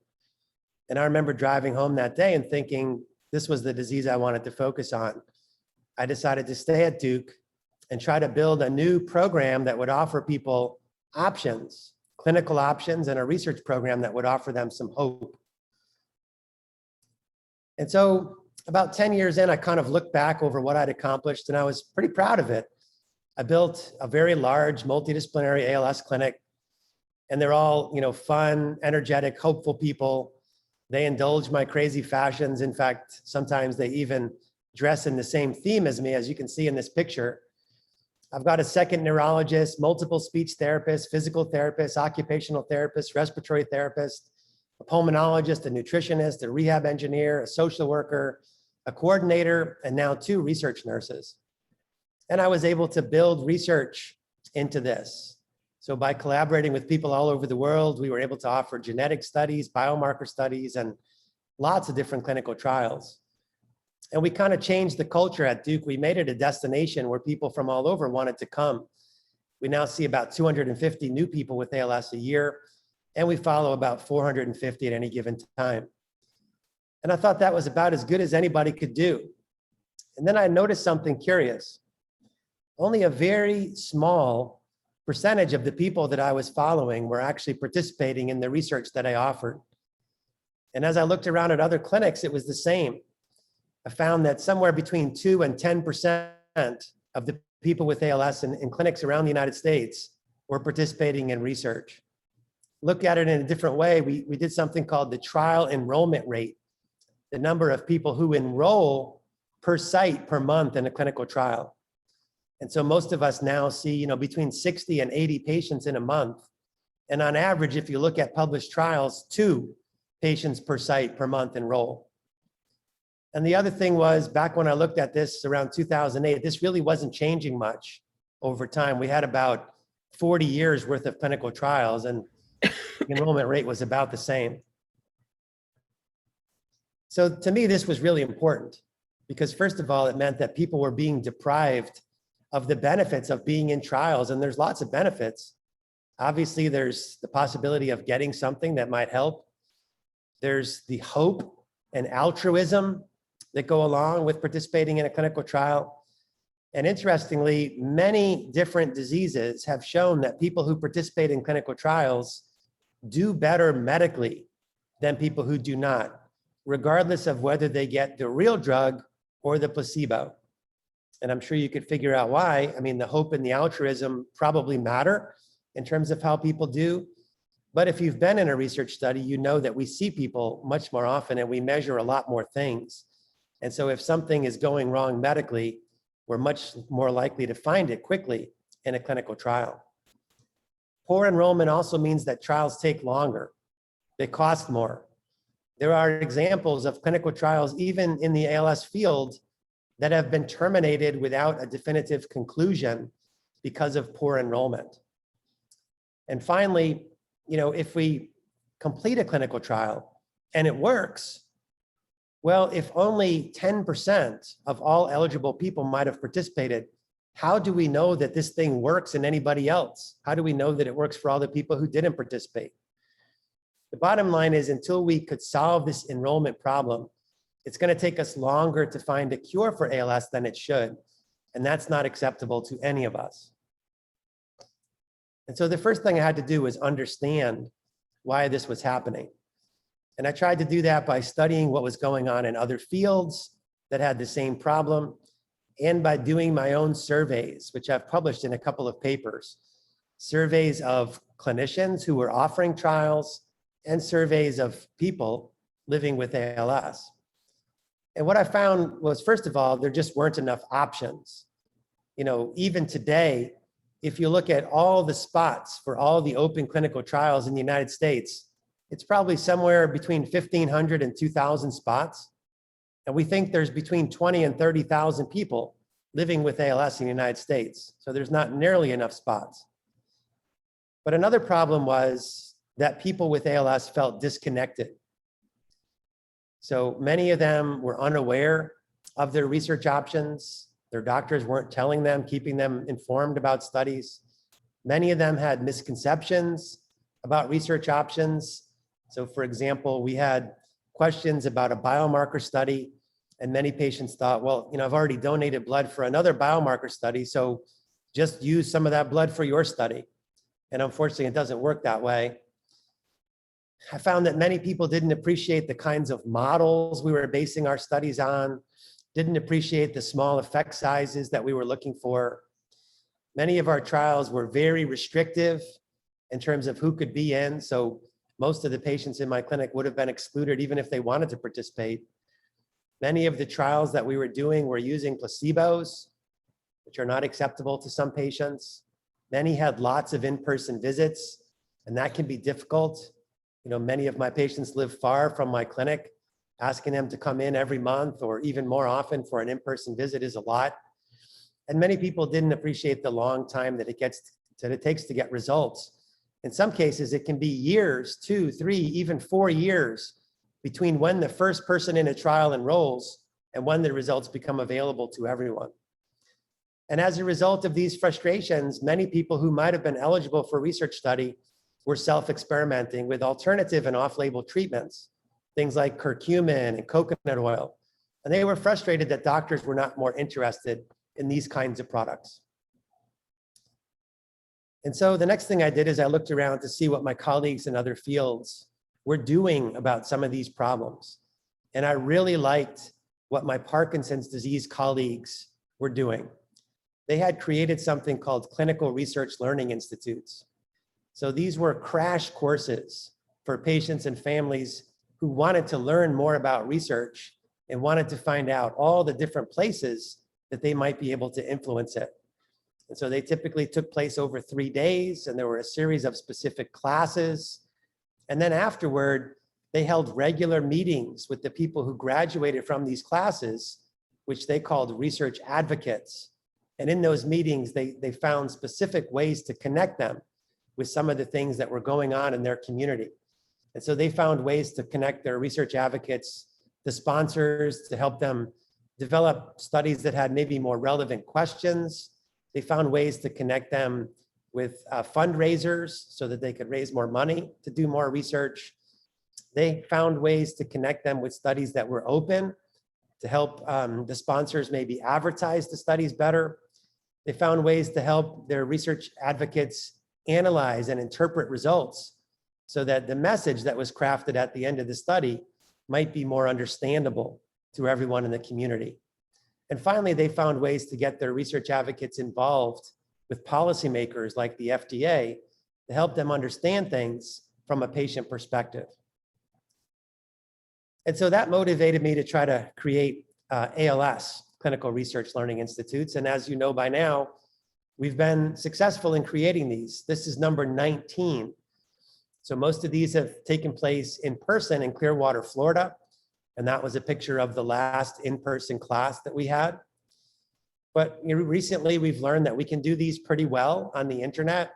And I remember driving home that day and thinking this was the disease I wanted to focus on. I decided to stay at Duke and try to build a new program that would offer people options, clinical options, and a research program that would offer them some hope. And so about 10 years in, I kind of looked back over what I'd accomplished and I was pretty proud of it. I built a very large multidisciplinary ALS clinic and they're all, you know, fun, energetic, hopeful people. They indulge my crazy fashions. In fact, sometimes they even dress in the same theme as me, as you can see in this picture. I've got a second neurologist, multiple speech therapists, physical therapists, occupational therapists, respiratory therapist, a pulmonologist, a nutritionist, a rehab engineer, a social worker, a coordinator, and now 2 research nurses. And I was able to build research into this. So by collaborating with people all over the world, we were able to offer genetic studies, biomarker studies, and lots of different clinical trials. And we kind of changed the culture at Duke. We made it a destination where people from all over wanted to come. We now see about 250 new people with ALS a year, and we follow about 450 at any given time. And I thought that was about as good as anybody could do. And then I noticed something curious. Only a very small percentage of the people that I was following were actually participating in the research that I offered. And as I looked around at other clinics, it was the same. I found that somewhere between 2 and 10% of the people with ALS in clinics around the United States were participating in research. Look at it in a different way. We did something called the trial enrollment rate, the number of people who enroll per site per month in a clinical trial. And so most of us now see, between 60 and 80 patients in a month. And on average, if you look at published trials, 2 patients per site per month enroll. And the other thing was, back when I looked at this around 2008, this really wasn't changing much over time. We had about 40 years worth of clinical trials, and the enrollment rate was about the same. So to me, this was really important because first of all, it meant that people were being deprived of the benefits of being in trials, and there's lots of benefits. Obviously, there's the possibility of getting something that might help. There's the hope and altruism that go along with participating in a clinical trial. And interestingly, many different diseases have shown that people who participate in clinical trials do better medically than people who do not, regardless of whether they get the real drug or the placebo. And I'm sure you could figure out why. I mean, the hope and the altruism probably matter in terms of how people do. But if you've been in a research study, you know that we see people much more often and we measure a lot more things. And so if something is going wrong medically, we're much more likely to find it quickly in a clinical trial. Poor enrollment also means that trials take longer. They cost more. There are examples of clinical trials, even in the ALS field, that have been terminated without a definitive conclusion because of poor enrollment. And finally, if we complete a clinical trial and it works, well, if only 10% of all eligible people might have participated, how do we know that this thing works in anybody else? How do we know that it works for all the people who didn't participate? The bottom line is, until we could solve this enrollment problem, it's going to take us longer to find a cure for ALS than it should. And that's not acceptable to any of us. And so the first thing I had to do was understand why this was happening. And I tried to do that by studying what was going on in other fields that had the same problem, and by doing my own surveys, which I've published in a couple of papers. Surveys of clinicians who were offering trials and surveys of people living with ALS. And what I found was, first of all, there just weren't enough options. Even today, if you look at all the spots for all the open clinical trials in the United States, it's probably somewhere between 1,500 and 2,000 spots. And we think there's between 20 and 30,000 people living with ALS in the United States. So there's not nearly enough spots. But another problem was that people with ALS felt disconnected. So many of them were unaware of their research options. Their doctors weren't telling them, keeping them informed about studies. Many of them had misconceptions about research options. So for example, we had questions about a biomarker study, and many patients thought, well, I've already donated blood for another biomarker study, so just use some of that blood for your study. And unfortunately, it doesn't work that way. I found that many people didn't appreciate the kinds of models we were basing our studies on, didn't appreciate the small effect sizes that we were looking for. Many of our trials were very restrictive in terms of who could be in. So most of the patients in my clinic would have been excluded even if they wanted to participate. Many of the trials that we were doing were using placebos, which are not acceptable to some patients. Many had lots of in-person visits, and that can be difficult. Many of my patients live far from my clinic. Asking them to come in every month or even more often for an in-person visit is a lot. And many people didn't appreciate the long time that it takes to get results. In some cases, it can be years, 2, 3, even 4 years between when the first person in a trial enrolls and when the results become available to everyone. And as a result of these frustrations, many people who might have been eligible for research study were self-experimenting with alternative and off-label treatments, things like curcumin and coconut oil. And they were frustrated that doctors were not more interested in these kinds of products. And so the next thing I did is I looked around to see what my colleagues in other fields were doing about some of these problems. And I really liked what my Parkinson's disease colleagues were doing. They had created something called Clinical Research Learning Institutes. So these were crash courses for patients and families who wanted to learn more about research and wanted to find out all the different places that they might be able to influence it. And so they typically took place over 3 days, and there were a series of specific classes. And then afterward, they held regular meetings with the people who graduated from these classes, which they called research advocates. And in those meetings, they found specific ways to connect them with some of the things that were going on in their community. And so they found ways to connect their research advocates, the sponsors, to help them develop studies that had maybe more relevant questions. They found ways to connect them with fundraisers so that they could raise more money to do more research. They found ways to connect them with studies that were open to help the sponsors maybe advertise the studies better. They found ways to help their research advocates analyze and interpret results so that the message that was crafted at the end of the study might be more understandable to everyone in the community. And finally, they found ways to get their research advocates involved with policymakers like the FDA to help them understand things from a patient perspective. And so that motivated me to try to create ALS, Clinical Research Learning Institutes. And as you know by now, we've been successful in creating these. This is number 19. So most of these have taken place in person in Clearwater, Florida. And that was a picture of the last in-person class that we had. But recently we've learned that we can do these pretty well on the internet.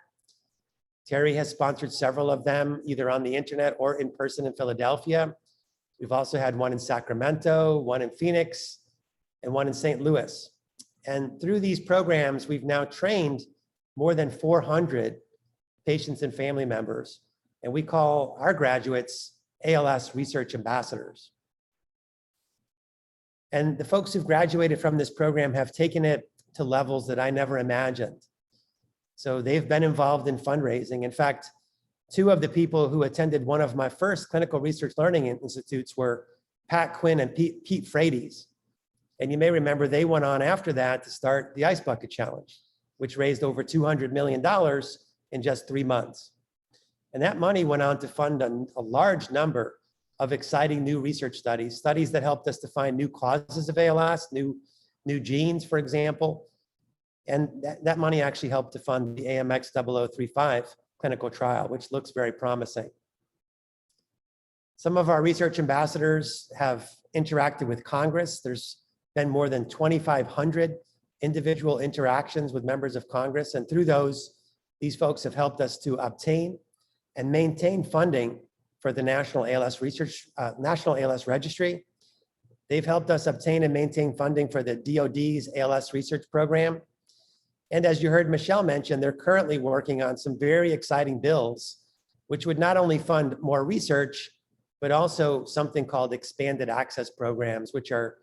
Terry has sponsored several of them, either on the internet or in person in Philadelphia. We've also had one in Sacramento, one in Phoenix, and one in St. Louis. And through these programs, we've now trained more than 400 patients and family members. And we call our graduates ALS Research Ambassadors. And the folks who've graduated from this program have taken it to levels that I never imagined. So they've been involved in fundraising. In fact, 2 of the people who attended one of my first clinical research learning institutes were Pat Quinn and Pete Frates. And you may remember they went on after that to start the Ice Bucket Challenge, which raised over $200 million in just 3 months. And that money went on to fund a large number of exciting new research studies that helped us to find new causes of ALS, new genes, for example. And that money actually helped to fund the AMX 0035 clinical trial, which looks very promising. Some of our research ambassadors have interacted with Congress. There's been more than 2,500 individual interactions with members of Congress. And through those, these folks have helped us to obtain and maintain funding for the National ALS Registry. They've helped us obtain and maintain funding for the DoD's ALS research program. And as you heard Michelle mention, they're currently working on some very exciting bills, which would not only fund more research, but also something called expanded access programs, which are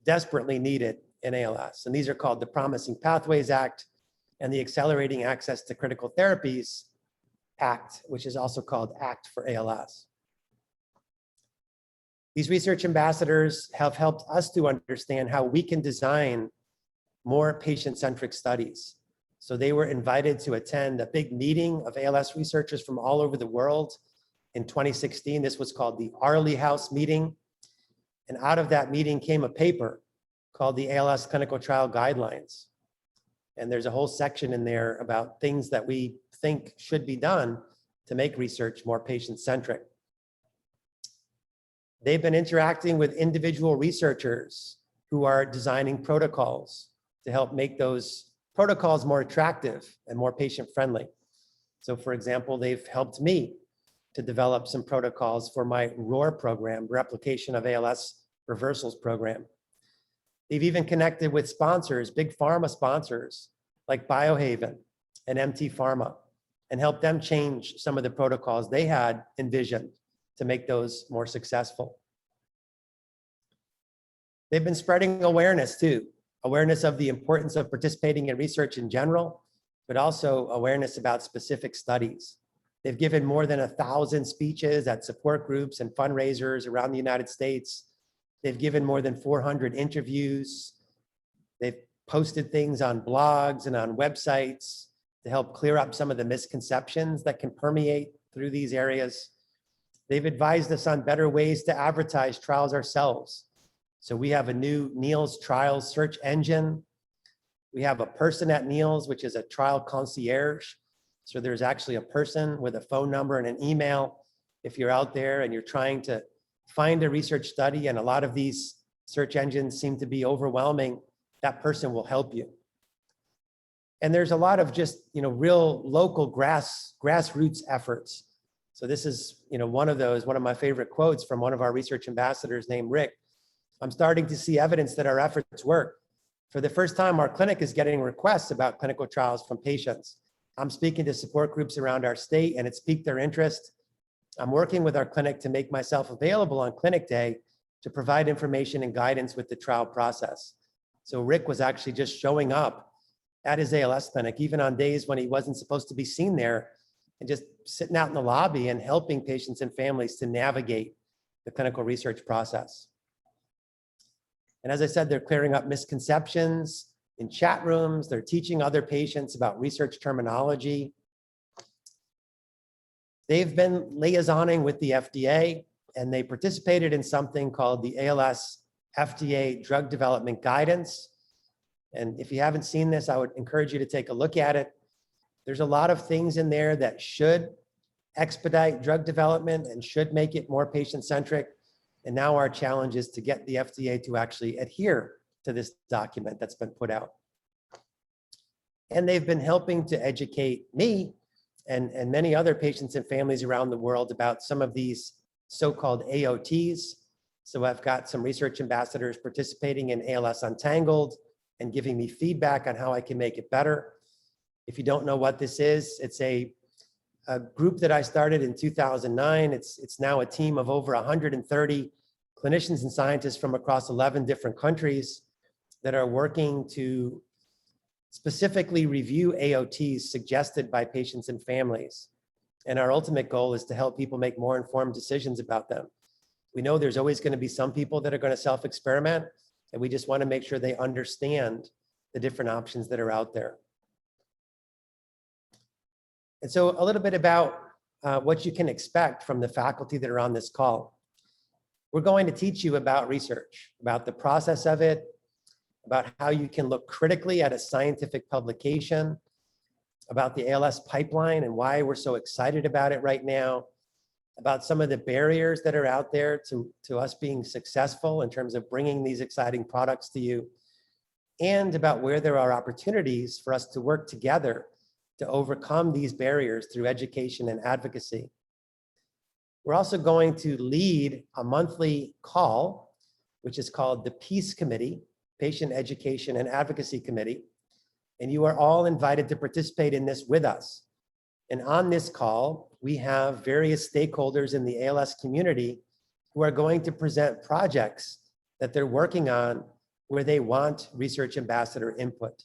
desperately needed in ALS. And these are called the Promising Pathways Act and the Accelerating Access to Critical Therapies Act, which is also called ACT for ALS. These research ambassadors have helped us to understand how we can design more patient-centric studies. So they were invited to attend a big meeting of ALS researchers from all over the world in 2016. This was called the Arley House meeting. And out of that meeting came a paper called the ALS Clinical Trial Guidelines. And there's a whole section in there about things that we think should be done to make research more patient-centric. They've been interacting with individual researchers who are designing protocols to help make those protocols more attractive and more patient-friendly. So for example, they've helped me to develop some protocols for my ROAR program, Replication of ALS Reversals program. They've even connected with sponsors, big pharma sponsors like Biohaven and MT Pharma, and helped them change some of the protocols they had envisioned to make those more successful. They've been spreading awareness too, awareness of the importance of participating in research in general, but also awareness about specific studies. They've given more than 1,000 speeches at support groups and fundraisers around the United States. They've given more than 400 interviews. They've posted things on blogs and on websites to help clear up some of the misconceptions that can permeate through these areas. They've advised us on better ways to advertise trials ourselves. So we have a new Neil's Trials search engine. We have a person at Neil's, which is a trial concierge. So there's actually a person with a phone number and an email. If you're out there and you're trying to find a research study, and a lot of these search engines seem to be overwhelming, that person will help you. And there's a lot of just, real local grassroots efforts. So this is, one of my favorite quotes from one of our research ambassadors named Rick. I'm starting to see evidence that our efforts work. For the first time, our clinic is getting requests about clinical trials from patients. I'm speaking to support groups around our state, and it's piqued their interest. I'm working with our clinic to make myself available on clinic day to provide information and guidance with the trial process. So Rick was actually just showing up at his ALS clinic, even on days when he wasn't supposed to be seen there, and just sitting out in the lobby and helping patients and families to navigate the clinical research process. And as I said, they're clearing up misconceptions in chat rooms. They're teaching other patients about research terminology. They've been liaisoning with the FDA, and they participated in something called the ALS FDA Drug Development Guidance. And if you haven't seen this, I would encourage you to take a look at it. There's a lot of things in there that should expedite drug development and should make it more patient-centric. And now our challenge is to get the FDA to actually adhere to this document that's been put out. And they've been helping to educate me and many other patients and families around the world about some of these so-called AOTs. So I've got some research ambassadors participating in ALS Untangled and giving me feedback on how I can make it better. If you don't know what this is, it's a group that I started in 2009. It's now a team of over 130 clinicians and scientists from across 11 different countries that are working to specifically review AOTs suggested by patients and families. And our ultimate goal is to help people make more informed decisions about them. We know there's always going to be some people that are going to self-experiment, and we just want to make sure they understand the different options that are out there. And so a little bit about what you can expect from the faculty that are on this call. We're going to teach you about research, about the process of it, about how you can look critically at a scientific publication, about the ALS pipeline and why we're so excited about it right now, about some of the barriers that are out there to us being successful in terms of bringing these exciting products to you, and about where there are opportunities for us to work together to overcome these barriers through education and advocacy. We're also going to lead a monthly call, which is called the Peace Committee, Patient Education and Advocacy Committee. And you are all invited to participate in this with us. And on this call, we have various stakeholders in the ALS community who are going to present projects that they're working on where they want research ambassador input.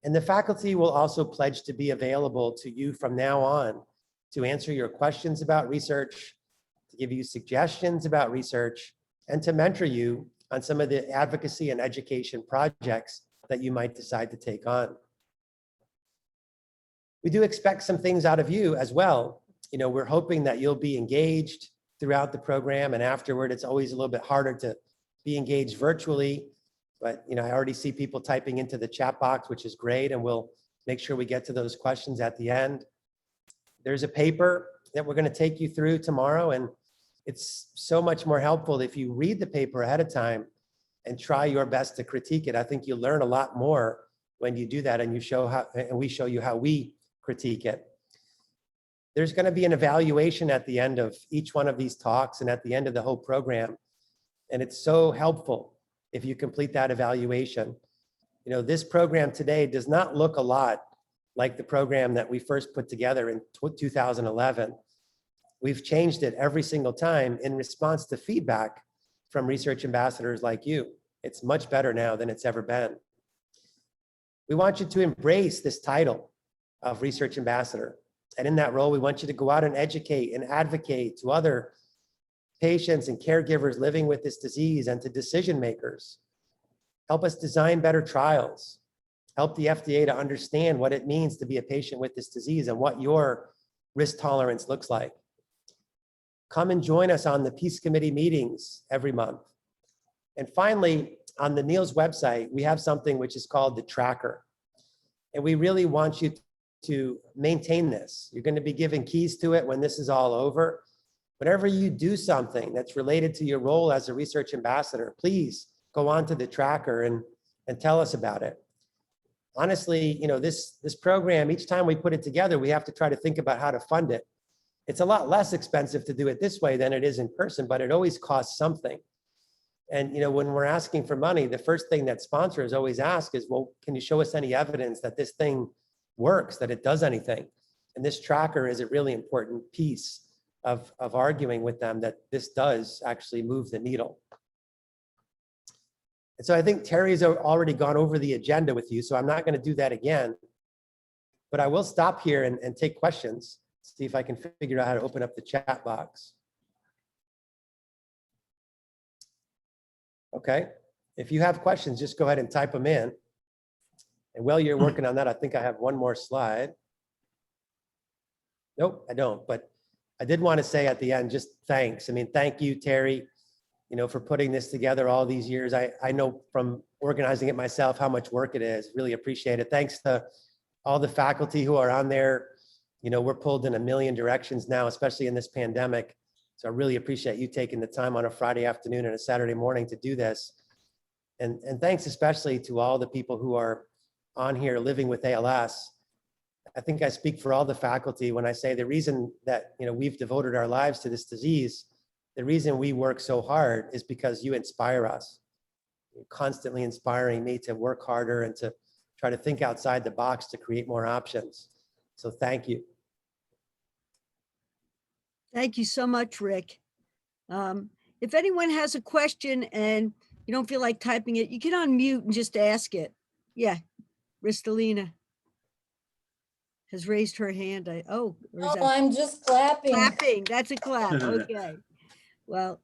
And the faculty will also pledge to be available to you from now on to answer your questions about research, to give you suggestions about research, and to mentor you on some of the advocacy and education projects that you might decide to take on. We do expect some things out of you as well. We're hoping that you'll be engaged throughout the program, and afterward, it's always a little bit harder to be engaged virtually. But I already see people typing into the chat box, which is great, and we'll make sure we get to those questions at the end. There's a paper that we're going to take you through tomorrow, and it's so much more helpful if you read the paper ahead of time and try your best to critique it. I think you learn a lot more when you do that, and we show you how we critique it. There's going to be an evaluation at the end of each one of these talks and at the end of the whole program. And it's so helpful if you complete that evaluation. You know, this program today does not look a lot like the program that we first put together in 2011. We've changed it every single time in response to feedback from research ambassadors like you. It's much better now than it's ever been. We want you to embrace this title of research ambassador. And in that role, we want you to go out and educate and advocate to other patients and caregivers living with this disease and to decision makers. Help us design better trials. Help the FDA to understand what it means to be a patient with this disease and what your risk tolerance looks like. Come and join us on the Peace Committee meetings every month. And finally, on the NEALS website, we have something which is called the tracker. And we really want you to maintain this. You're going to be given keys to it when this is all over. Whenever you do something that's related to your role as a research ambassador, please go on to the tracker and tell us about it. Honestly, you know, this program, each time we put it together, we have to try to think about how to fund it. It's a lot less expensive to do it this way than it is in person, but it always costs something. And, you know, when we're asking for money, the first thing that sponsors always ask is, well, can you show us any evidence that this thing works, that it does anything? And this tracker is a really important piece of arguing with them that this does actually move the needle. And so I think Terry's already gone over the agenda with you, so I'm not going to do that again. But I will stop here and take questions, see if I can figure out how to open up the chat box. Okay, if you have questions, just go ahead and type them in. And while you're working on that, I think I have one more slide. Nope, I don't, but I did want to say at the end, just thanks. I mean, thank you, Terry, you know, for putting this together all these years. I know from organizing it myself how much work it is. Really appreciate it. Thanks to all the faculty who are on there. You know, we're pulled in a million directions now, especially in this pandemic. So I really appreciate you taking the time on a Friday afternoon and a Saturday morning to do this. And thanks especially to all the people who are on here living with ALS. I think I speak for all the faculty when I say the reason that, you know, we've devoted our lives to this disease, the reason we work so hard is because you inspire us. You're constantly inspiring me to work harder and to try to think outside the box to create more options. So thank you. Thank you so much, Rick. If anyone has a question and you don't feel like typing it, you can unmute and just ask it. Yeah, Ristalina has raised her hand. Oh, I'm just clapping. Clapping, that's a clap, okay. Well,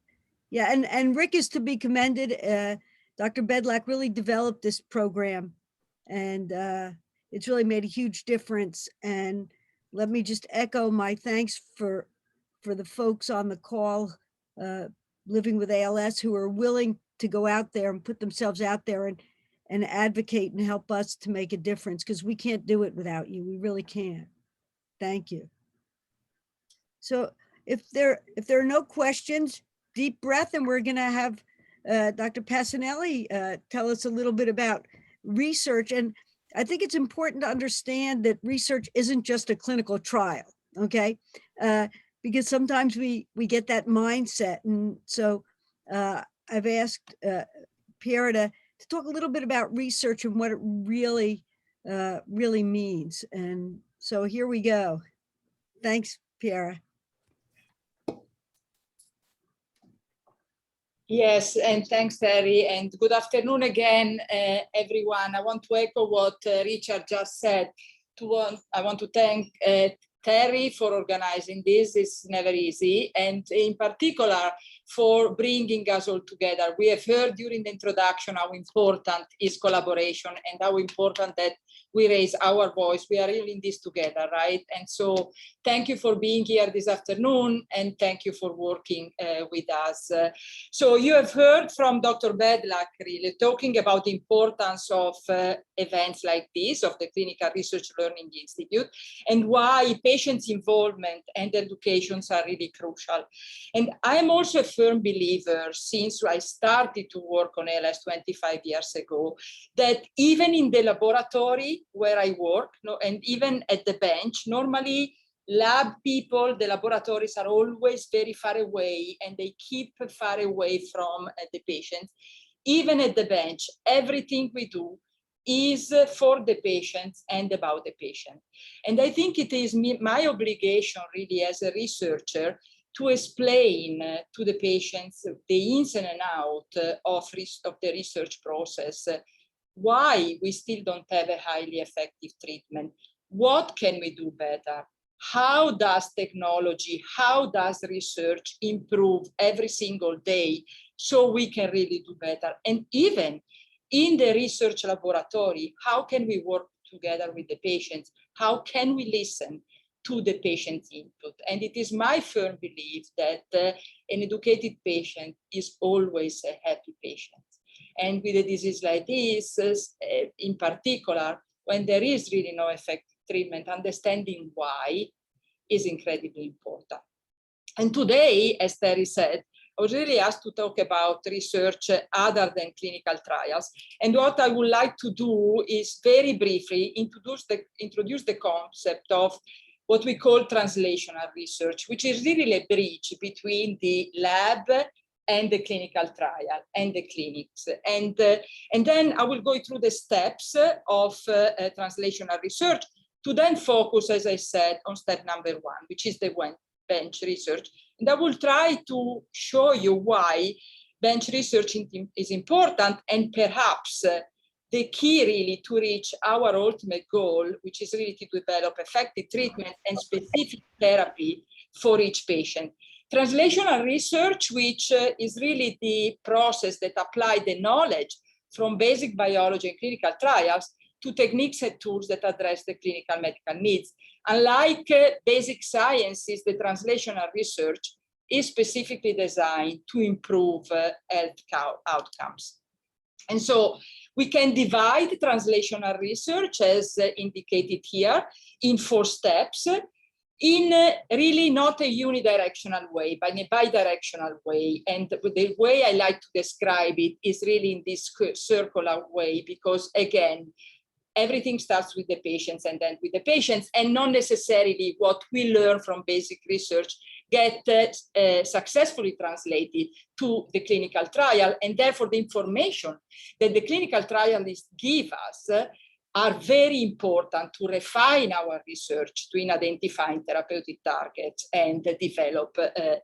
yeah, and Rick is to be commended. Dr. Bedlack really developed this program and it's really made a huge difference. And let me just echo my thanks for the folks on the call living with ALS who are willing to go out there and put themselves out there and advocate and help us to make a difference, because we can't do it without you. We really can't. Thank you. So if there are no questions, deep breath, and we're going to have Dr. Pasinelli tell us a little bit about research. And I think it's important to understand that research isn't just a clinical trial, okay? Because sometimes we get that mindset. And so I've asked Piera to talk a little bit about research and what it really means. And so here we go. Thanks, Piera. Yes, and thanks, Terry, and good afternoon again, everyone. I want to echo what Richard just said. I want to thank Terry for organizing this. It's never easy, and in particular for bringing us all together. We have heard during the introduction how important is collaboration and how important that we raise our voice. We are really in this together, right? And so thank you for being here this afternoon, and thank you for working with us. So you have heard from Dr. Bedlack really talking about the importance of events like this, of the Clinical Research Learning Institute, and why patients' involvement and educations are really crucial. And I am also a firm believer, since I started to work on ALS 25 years ago, that even in the laboratory where I work, and even at the bench, normally Lab people, the laboratories are always very far away, and they keep far away from the patients. Even at the bench, everything we do is for the patients and about the patient. And I think it is my obligation really as a researcher to explain to the patients the ins and outs of the research process, why we still don't have a highly effective treatment, what can we do better, how does technology, how does research improve every single day so we can really do better. And even in the research laboratory, how can we work together with the patients? How can we listen to the patient's input? And it is my firm belief that an educated patient is always a happy patient. And with a disease like this, in particular, when there is really no effective treatment, understanding why is incredibly important. And today, as Terry said, I was really asked to talk about research other than clinical trials. And what I would like to do is very briefly introduce the concept of what we call translational research, which is really a bridge between the lab and the clinical trial and the clinics. And then I will go through the steps of translational research to then focus, as I said, on step number 1, which is the bench research. And I will try to show you why bench research is important, and perhaps the key really to reach our ultimate goal, which is really to develop effective treatment and specific therapy for each patient. Translational research, which is really the process that applies the knowledge from basic biology and clinical trials to techniques and tools that address the clinical medical needs. Unlike basic sciences, the translational research is specifically designed to improve health outcomes. And so we can divide translational research, as indicated here, in 4 steps, in really not a unidirectional way, but in a bidirectional way. And the way I like to describe it is really in this circular way, because again, everything starts with the patients and then with the patients, and not necessarily what we learn from basic research get successfully translated to the clinical trial. And therefore, the information that the clinical trialists give us are very important to refine our research in identifying therapeutic targets and develop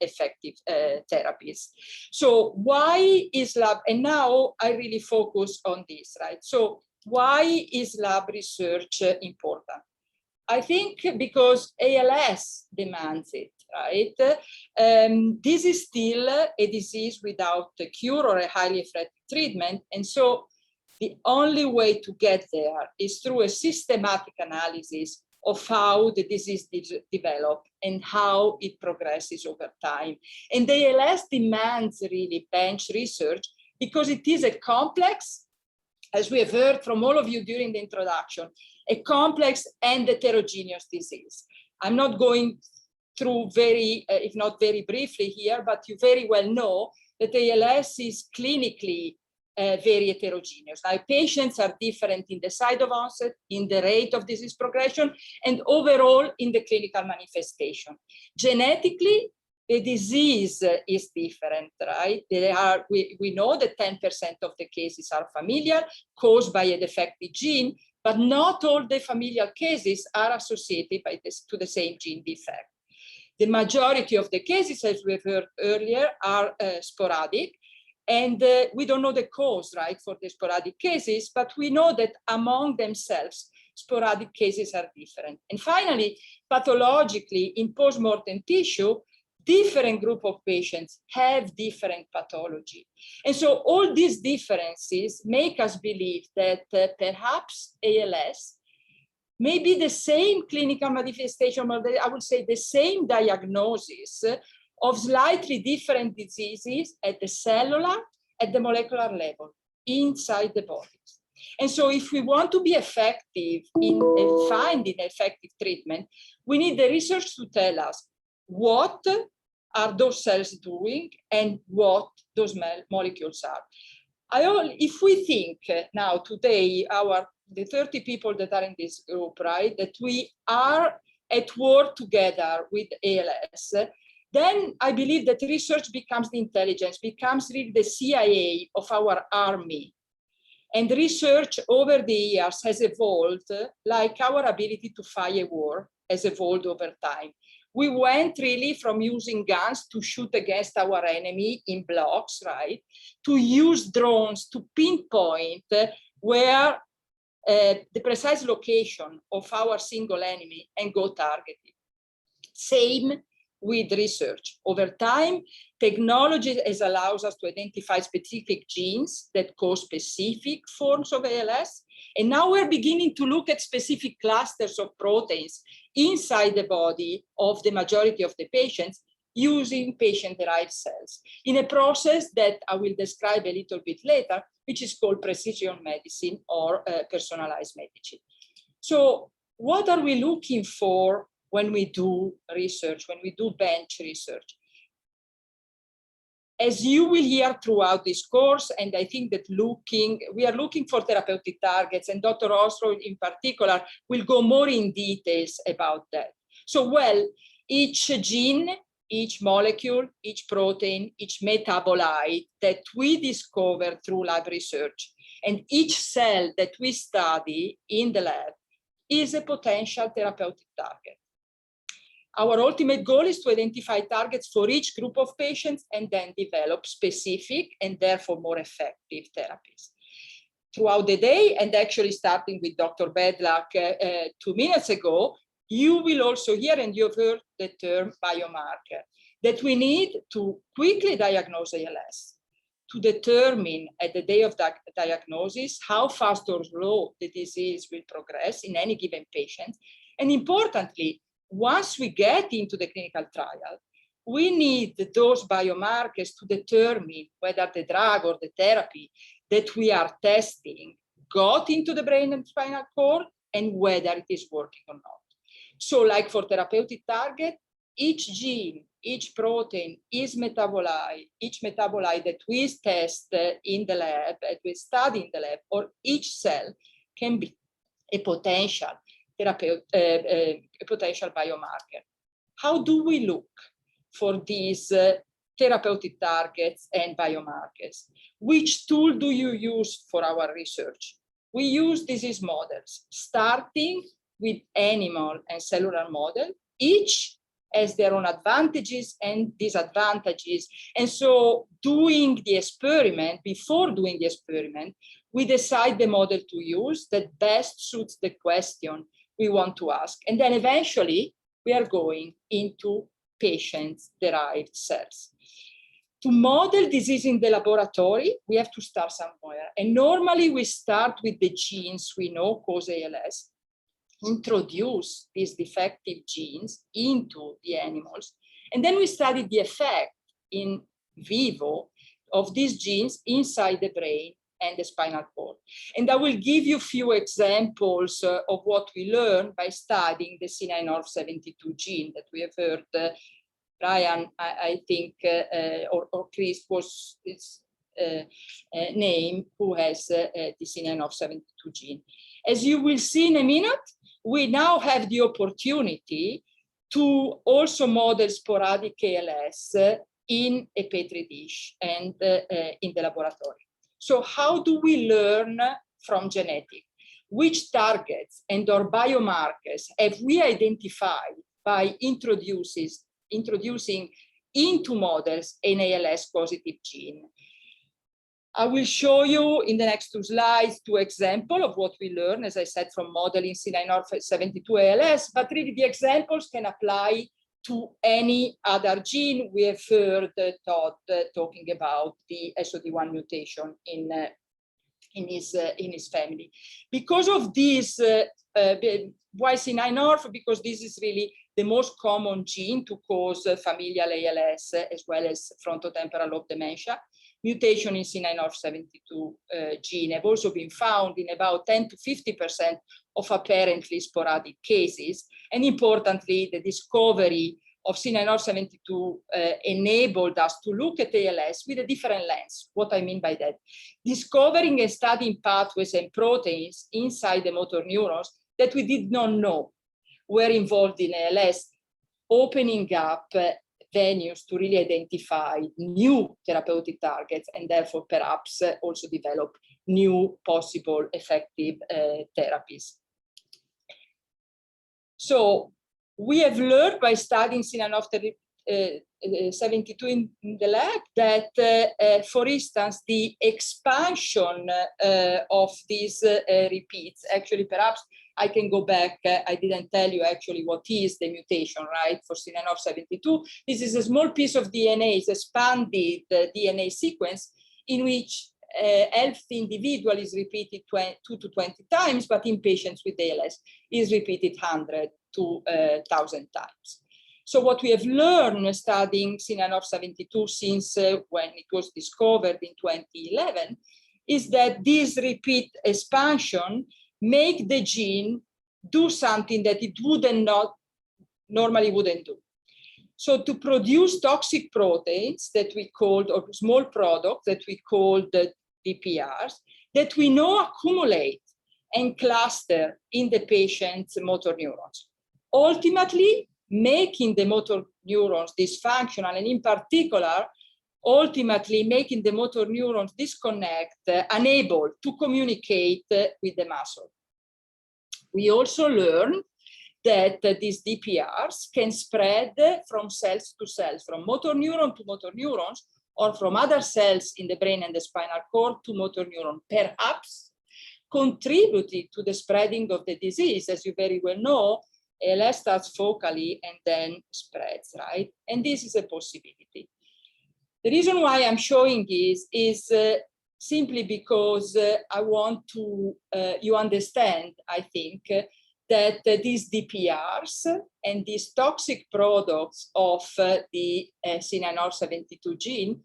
effective therapies. So why is lab, and now I really focus on this, right? So why is lab research important? I think because ALS demands it, right? This is still a disease without a cure or a highly effective treatment. And so the only way to get there is through a systematic analysis of how the disease develops and how it progresses over time. And the ALS demands really bench research because it is a complex, as we have heard from all of you during the introduction, a complex and heterogeneous disease. I'm not going through if not very briefly here, but you very well know that ALS is clinically very heterogeneous. Now, patients are different in the site of onset, in the rate of disease progression, and overall in the clinical manifestation. Genetically, the disease is different, right? We know that 10% of the cases are familial, caused by a defective gene, but not all the familial cases are associated to the same gene defect. The majority of the cases, as we've heard earlier, are sporadic, and we don't know the cause, right, for the sporadic cases, but we know that among themselves, sporadic cases are different. And finally, pathologically, in post-mortem tissue, different group of patients have different pathology. And so all these differences make us believe that perhaps ALS may be the same clinical manifestation, or I would say the same diagnosis of slightly different diseases at the cellular, at the molecular level, inside the bodies. And so if we want to be effective in finding effective treatment, we need the research to tell us what are those cells doing and what those molecules are. If we think now today, the 30 people that are in this group, right, that we are at work together with ALS, then I believe that research becomes the intelligence, becomes really the CIA of our army. And research over the years has evolved, like our ability to fight a war has evolved over time. We went really from using guns to shoot against our enemy in blocks, right? To use drones to pinpoint where the precise location of our single enemy and go target it. Same with research. Over time, technology has allowed us to identify specific genes that cause specific forms of ALS. And now we're beginning to look at specific clusters of proteins inside the body of the majority of the patients using patient-derived cells in a process that I will describe a little bit later, which is called precision medicine or personalized medicine. So what are we looking for when we do research, when we do bench research? As you will hear throughout this course, and I think that we are looking for therapeutic targets, and Dr. Osro in particular will go more in details about that. So, well, each gene, each molecule, each protein, each metabolite that we discover through lab research, and each cell that we study in the lab is a potential therapeutic target. Our ultimate goal is to identify targets for each group of patients and then develop specific and therefore more effective therapies. Throughout the day, and actually starting with Dr. Bedlak 2 minutes ago, you will also hear, and you've heard the term biomarker, that we need to quickly diagnose ALS, to determine at the day of diagnosis how fast or slow the disease will progress in any given patient. And importantly, once we get into the clinical trial, we need those biomarkers to determine whether the drug or the therapy that we are testing got into the brain and spinal cord and whether it is working or not. So like for therapeutic target, each gene, each protein is metabolite, each metabolite that we test in the lab, that we study in the lab, or each cell can be a potential a potential biomarker. How do we look for these therapeutic targets and biomarkers? Which tool do you use for our research? We use disease models, starting with animal and cellular model. Each has their own advantages and disadvantages. And so doing the experiment, before doing the experiment, we decide the model to use that best suits the question we want to ask. And then eventually we are going into patient-derived cells. To model disease in the laboratory, we have to start somewhere. And normally we start with the genes we know cause ALS, introduce these defective genes into the animals, and then we study the effect in vivo of these genes inside the brain and the spinal cord. And I will give you a few examples of what we learned by studying the C9orf72 gene that we have heard Brian, I think, or Chris was his name, who has the C9orf72 gene. As you will see in a minute, we now have the opportunity to also model sporadic ALS in a Petri dish and in the laboratory. So how do we learn from genetics? Which targets and or biomarkers have we identified by introducing into models an ALS positive gene? I will show you in the next 2 slides 2 examples of what we learn, as I said, from modeling C9orf72 ALS, but really the examples can apply to any other gene. We have heard Todd talking about the SOD1 mutation in his family. Because of this, why C9orf? Because this is really the most common gene to cause familial ALS as well as frontotemporal lobe dementia. Mutation in C9orf72 gene have also been found in about 10 to 50% of apparently sporadic cases. And importantly, the discovery of C9orf72 enabled us to look at ALS with a different lens. What I mean by that? Discovering and studying pathways and proteins inside the motor neurons that we did not know. were involved in ALS, opening up venues to really identify new therapeutic targets and therefore perhaps also develop new possible effective therapies. So we have learned by studying Sinanov 72 in the lab that, for instance, the expansion of these repeats, actually perhaps I can go back, I didn't tell you actually what is the mutation, right, for Sinanov 72. This is a small piece of DNA, it's expanded DNA sequence in which healthy individual is repeated 2 to 20 times, but in patients with ALS is repeated 100 to 1,000 times. So what we have learned studying Sinanov 72 since when it was discovered in 2011 is that this repeat expansion make the gene do something that it normally wouldn't do. So to produce toxic proteins that we called, or small products that we call the DPRs, that we know accumulate and cluster in the patient's motor neurons, ultimately making the motor neurons dysfunctional, and in particular, ultimately making the motor neurons disconnect, unable to communicate with the muscle. We also learned that these DPRs can spread from cells to cells, from motor neuron to motor neurons, or from other cells in the brain and the spinal cord to motor neuron, perhaps contributing to the spreading of the disease. As you very well know, ALS starts focally and then spreads, right? And this is a possibility. The reason why I'm showing this is simply because I want to, you understand, I think, that these DPRs and these toxic products of the Sinanov 72 gene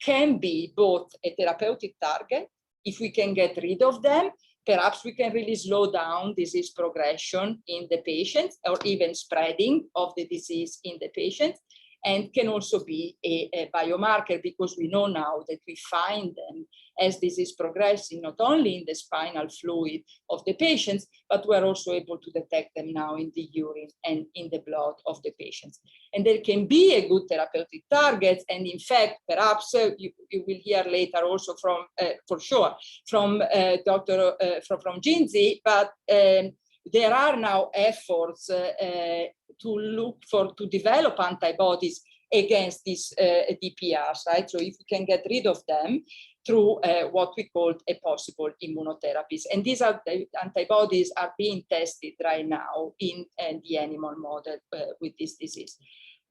can be both a therapeutic target. If we can get rid of them, perhaps we can really slow down disease progression in the patient or even spreading of the disease in the patient, and can also be a biomarker, because we know now that we find them as disease progressing, not only in the spinal fluid of the patients, but we're also able to detect them now in the urine and in the blood of the patients. And there can be a good therapeutic target. And in fact, perhaps you will hear later also from, for sure, from from Ginzi, but there are now efforts to develop antibodies against these DPRs, right? So if we can get rid of them through what we call a possible immunotherapies. And these are the antibodies are being tested right now in the animal model with this disease.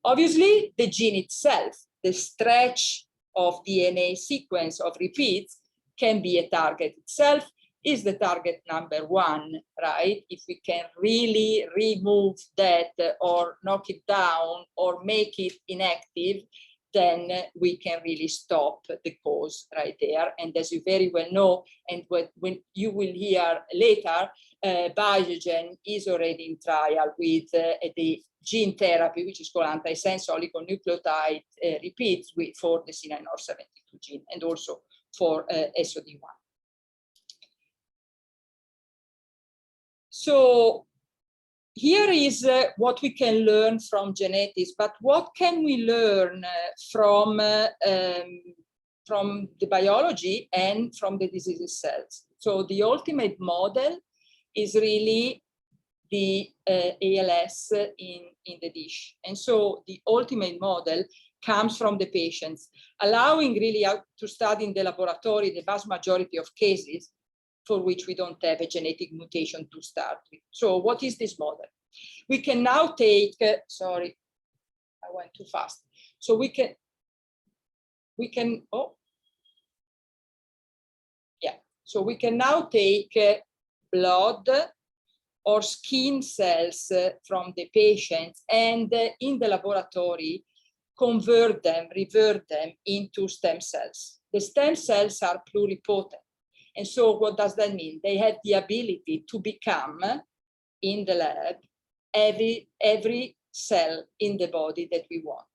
Obviously, the gene itself, the stretch of DNA sequence of repeats, can be a target itself, is the target number one, right? If we can really remove that or knock it down or make it inactive, then we can really stop the cause right there. And as you very well know, and when you will hear later, Biogen is already in trial with the gene therapy, which is called antisense oligonucleotide repeats for the Sinanov 72 gene, and also for SOD1. So here is what we can learn from genetics, but what can we learn from the biology and from the disease cells? So the ultimate model is really the ALS in the dish. And so the ultimate model comes from the patients, allowing really to study in the laboratory the vast majority of cases for which we don't have a genetic mutation to start with. So what is this model? We can now take, sorry, I went too fast. So we can, oh, yeah. So we can now take blood or skin cells from the patients and in the laboratory, convert them, revert them into stem cells. The stem cells are pluripotent. And so what does that mean? They have the ability to become, in the lab, every cell in the body that we want.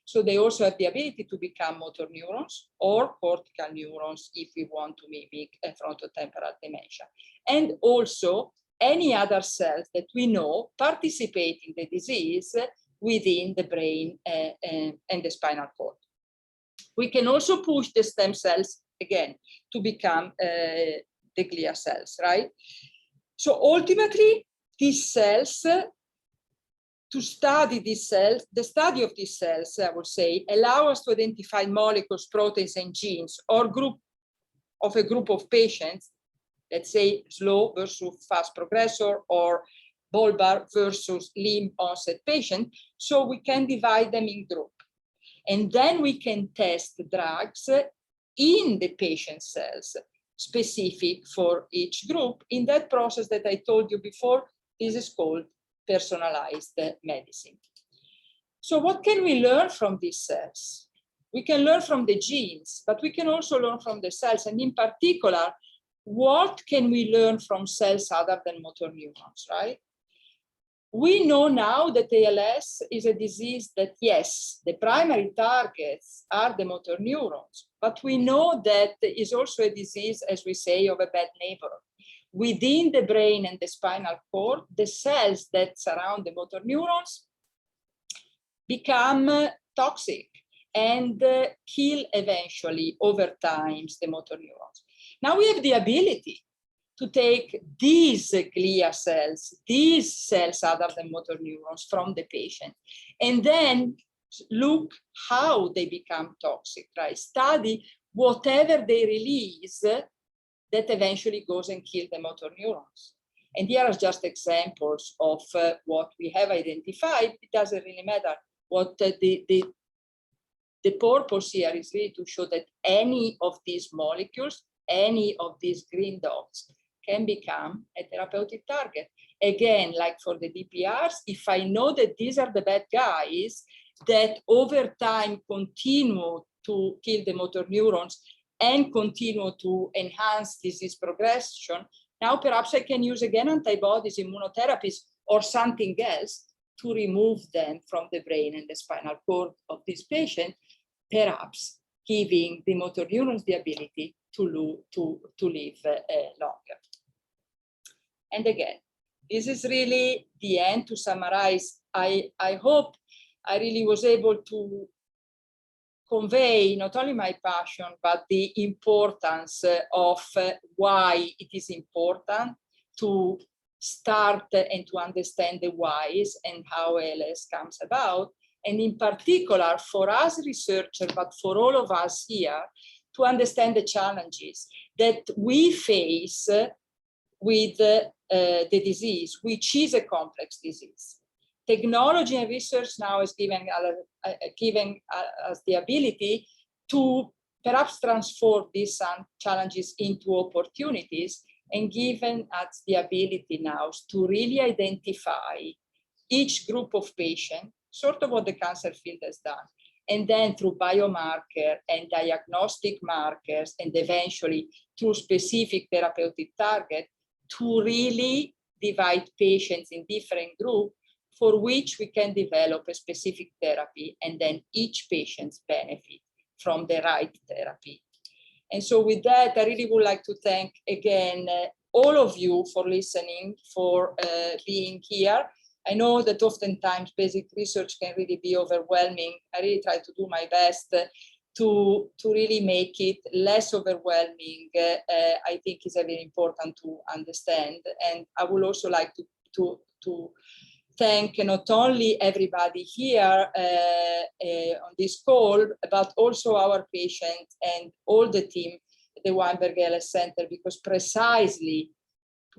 So they also have the ability to become motor neurons or cortical neurons if we want to mimic a frontotemporal dementia. And also any other cells that we know participate in the disease within the brain and the spinal cord. We can also push the stem cells again to become the glia cells, right? So ultimately, these cells, to study these cells, the study of these cells, I would say, allow us to identify molecules, proteins, and genes, or a group of patients, let's say slow versus fast progressor, or bulbar versus limb onset patient, so we can divide them in groups. And then we can test drugs in the patient cells, specific for each group. In that process that I told you before, this is called personalized medicine. So what can we learn from these cells? We can learn from the genes, but we can also learn from the cells. And in particular, what can we learn from cells other than motor neurons, right? We know now that ALS is a disease that, yes, the primary targets are the motor neurons, but we know that is also a disease, as we say, of a bad neighbor. Within the brain and the spinal cord, the cells that surround the motor neurons become toxic and kill eventually over time the motor neurons. Now we have the ability to take these glia cells, these cells other than motor neurons from the patient, and then look how they become toxic, right? Study whatever they release that eventually goes and kills the motor neurons. And here are just examples of what we have identified. It doesn't really matter. What the purpose here is really to show that any of these molecules, any of these green dots, can become a therapeutic target. Again, like for the DPRs, if I know that these are the bad guys that over time continue to kill the motor neurons and continue to enhance disease progression, now perhaps I can use again antibodies, immunotherapies, or something else to remove them from the brain and the spinal cord of this patient, perhaps giving the motor neurons the ability to live longer. And again, this is really the end. To summarize, I hope I really was able to convey not only my passion, but the importance of why it is important to start and to understand the whys and how ALS comes about. And in particular, for us researchers, but for all of us here, to understand the challenges that we face with the disease, which is a complex disease. Technology and research now is giving us the ability to perhaps transform these challenges into opportunities, and given us the ability now to really identify each group of patients, sort of what the cancer field has done, and then through biomarker and diagnostic markers, and eventually through specific therapeutic target, to really divide patients in different groups for which we can develop a specific therapy, and then each patient benefit from the right therapy. And so with that, I really would like to thank again all of you for listening, for being here. I know that oftentimes basic research can really be overwhelming. I really try to do my best to really make it less overwhelming. I think is very important to understand. And I would also like to thank not only everybody here on this call, but also our patients and all the team at the Weinberg ALS Center, because precisely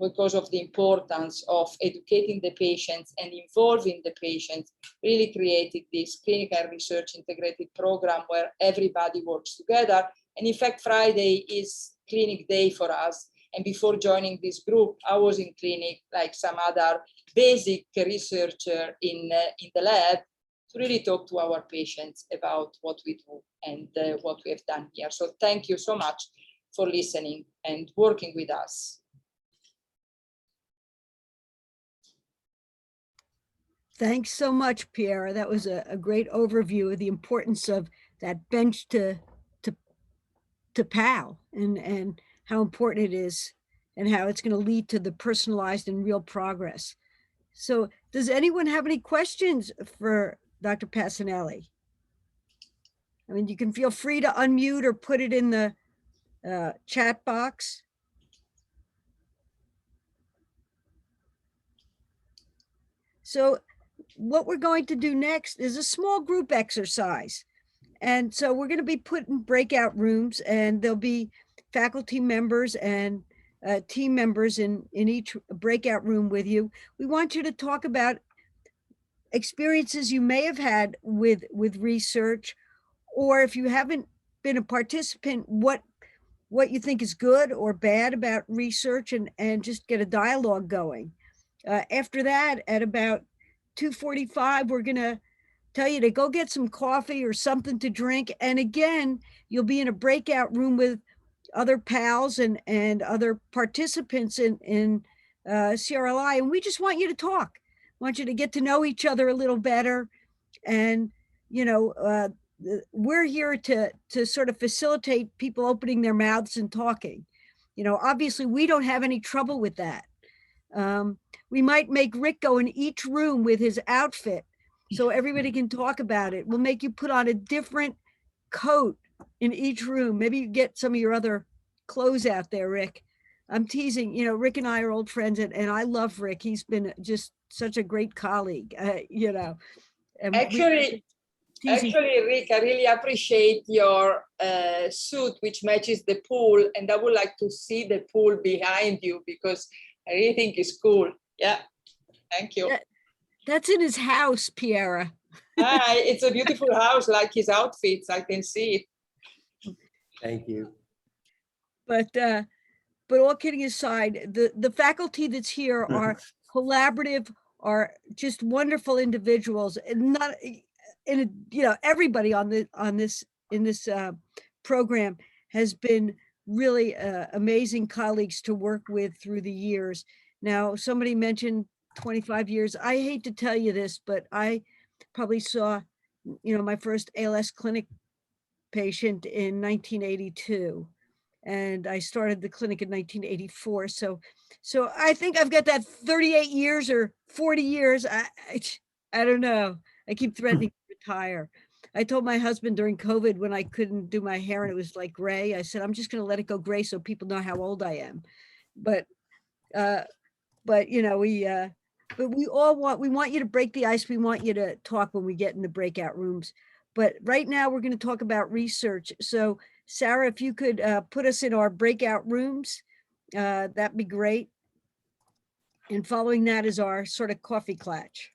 because of the importance of educating the patients and involving the patients, really created this clinical research integrated program where everybody works together. And in fact, Friday is clinic day for us. And before joining this group, I was in clinic like some other basic researcher in the lab to really talk to our patients about what we do and what we have done here. So thank you so much for listening and working with us. Thanks so much, Piera. That was a great overview of the importance of that bench to PAL and how important it is. and how it's going to lead to the personalized and real progress. So does anyone have any questions for Dr. Pasinelli? I mean, you can feel free to unmute or put it in the chat box. So what we're going to do next is a small group exercise. And so we're going to be put in breakout rooms, and there'll be faculty members and team members in each breakout room with you. We want you to talk about experiences you may have had with research, or if you haven't been a participant, what you think is good or bad about research, and just get a dialogue going. After that, at about 2:45, we're going to tell you to go get some coffee or something to drink. And again, you'll be in a breakout room with other pals and other participants in CRLI. And we just want you to talk. Want you to get to know each other a little better. And, you know, we're here to sort of facilitate people opening their mouths and talking. You know, obviously we don't have any trouble with that. We might make Rick go in each room with his outfit so everybody can talk about it. We'll make you put on a different coat in each room. Maybe you get some of your other clothes out there, Rick. I'm teasing, you know, Rick and I are old friends, and I love Rick. He's been just such a great colleague, you know. Actually, Rick, I really appreciate your suit, which matches the pool. And I would like to see the pool behind you, because I really think it's cool. Yeah, thank you. That's in his house, Piera. It's a beautiful house, like his outfits. I can see it. Thank you. But all kidding aside, the faculty that's here are collaborative, are just wonderful individuals, and not you know, everybody in this program has been really amazing colleagues to work with through the years. Now, somebody mentioned 25 years. I hate to tell you this, but I probably saw, you know, my first ALS clinic patient in 1982. And I started the clinic in 1984. So I think I've got that 38 years or 40 years. I don't know. I keep threatening to retire. I told my husband during COVID, when I couldn't do my hair and it was like gray, I said, I'm just going to let it go gray so people know how old I am. But you know, we want you to break the ice. We want you to talk when we get in the breakout rooms. But right now we're going to talk about research. So Sarah, if you could put us in our breakout rooms, that'd be great. And following that is our sort of coffee clatch.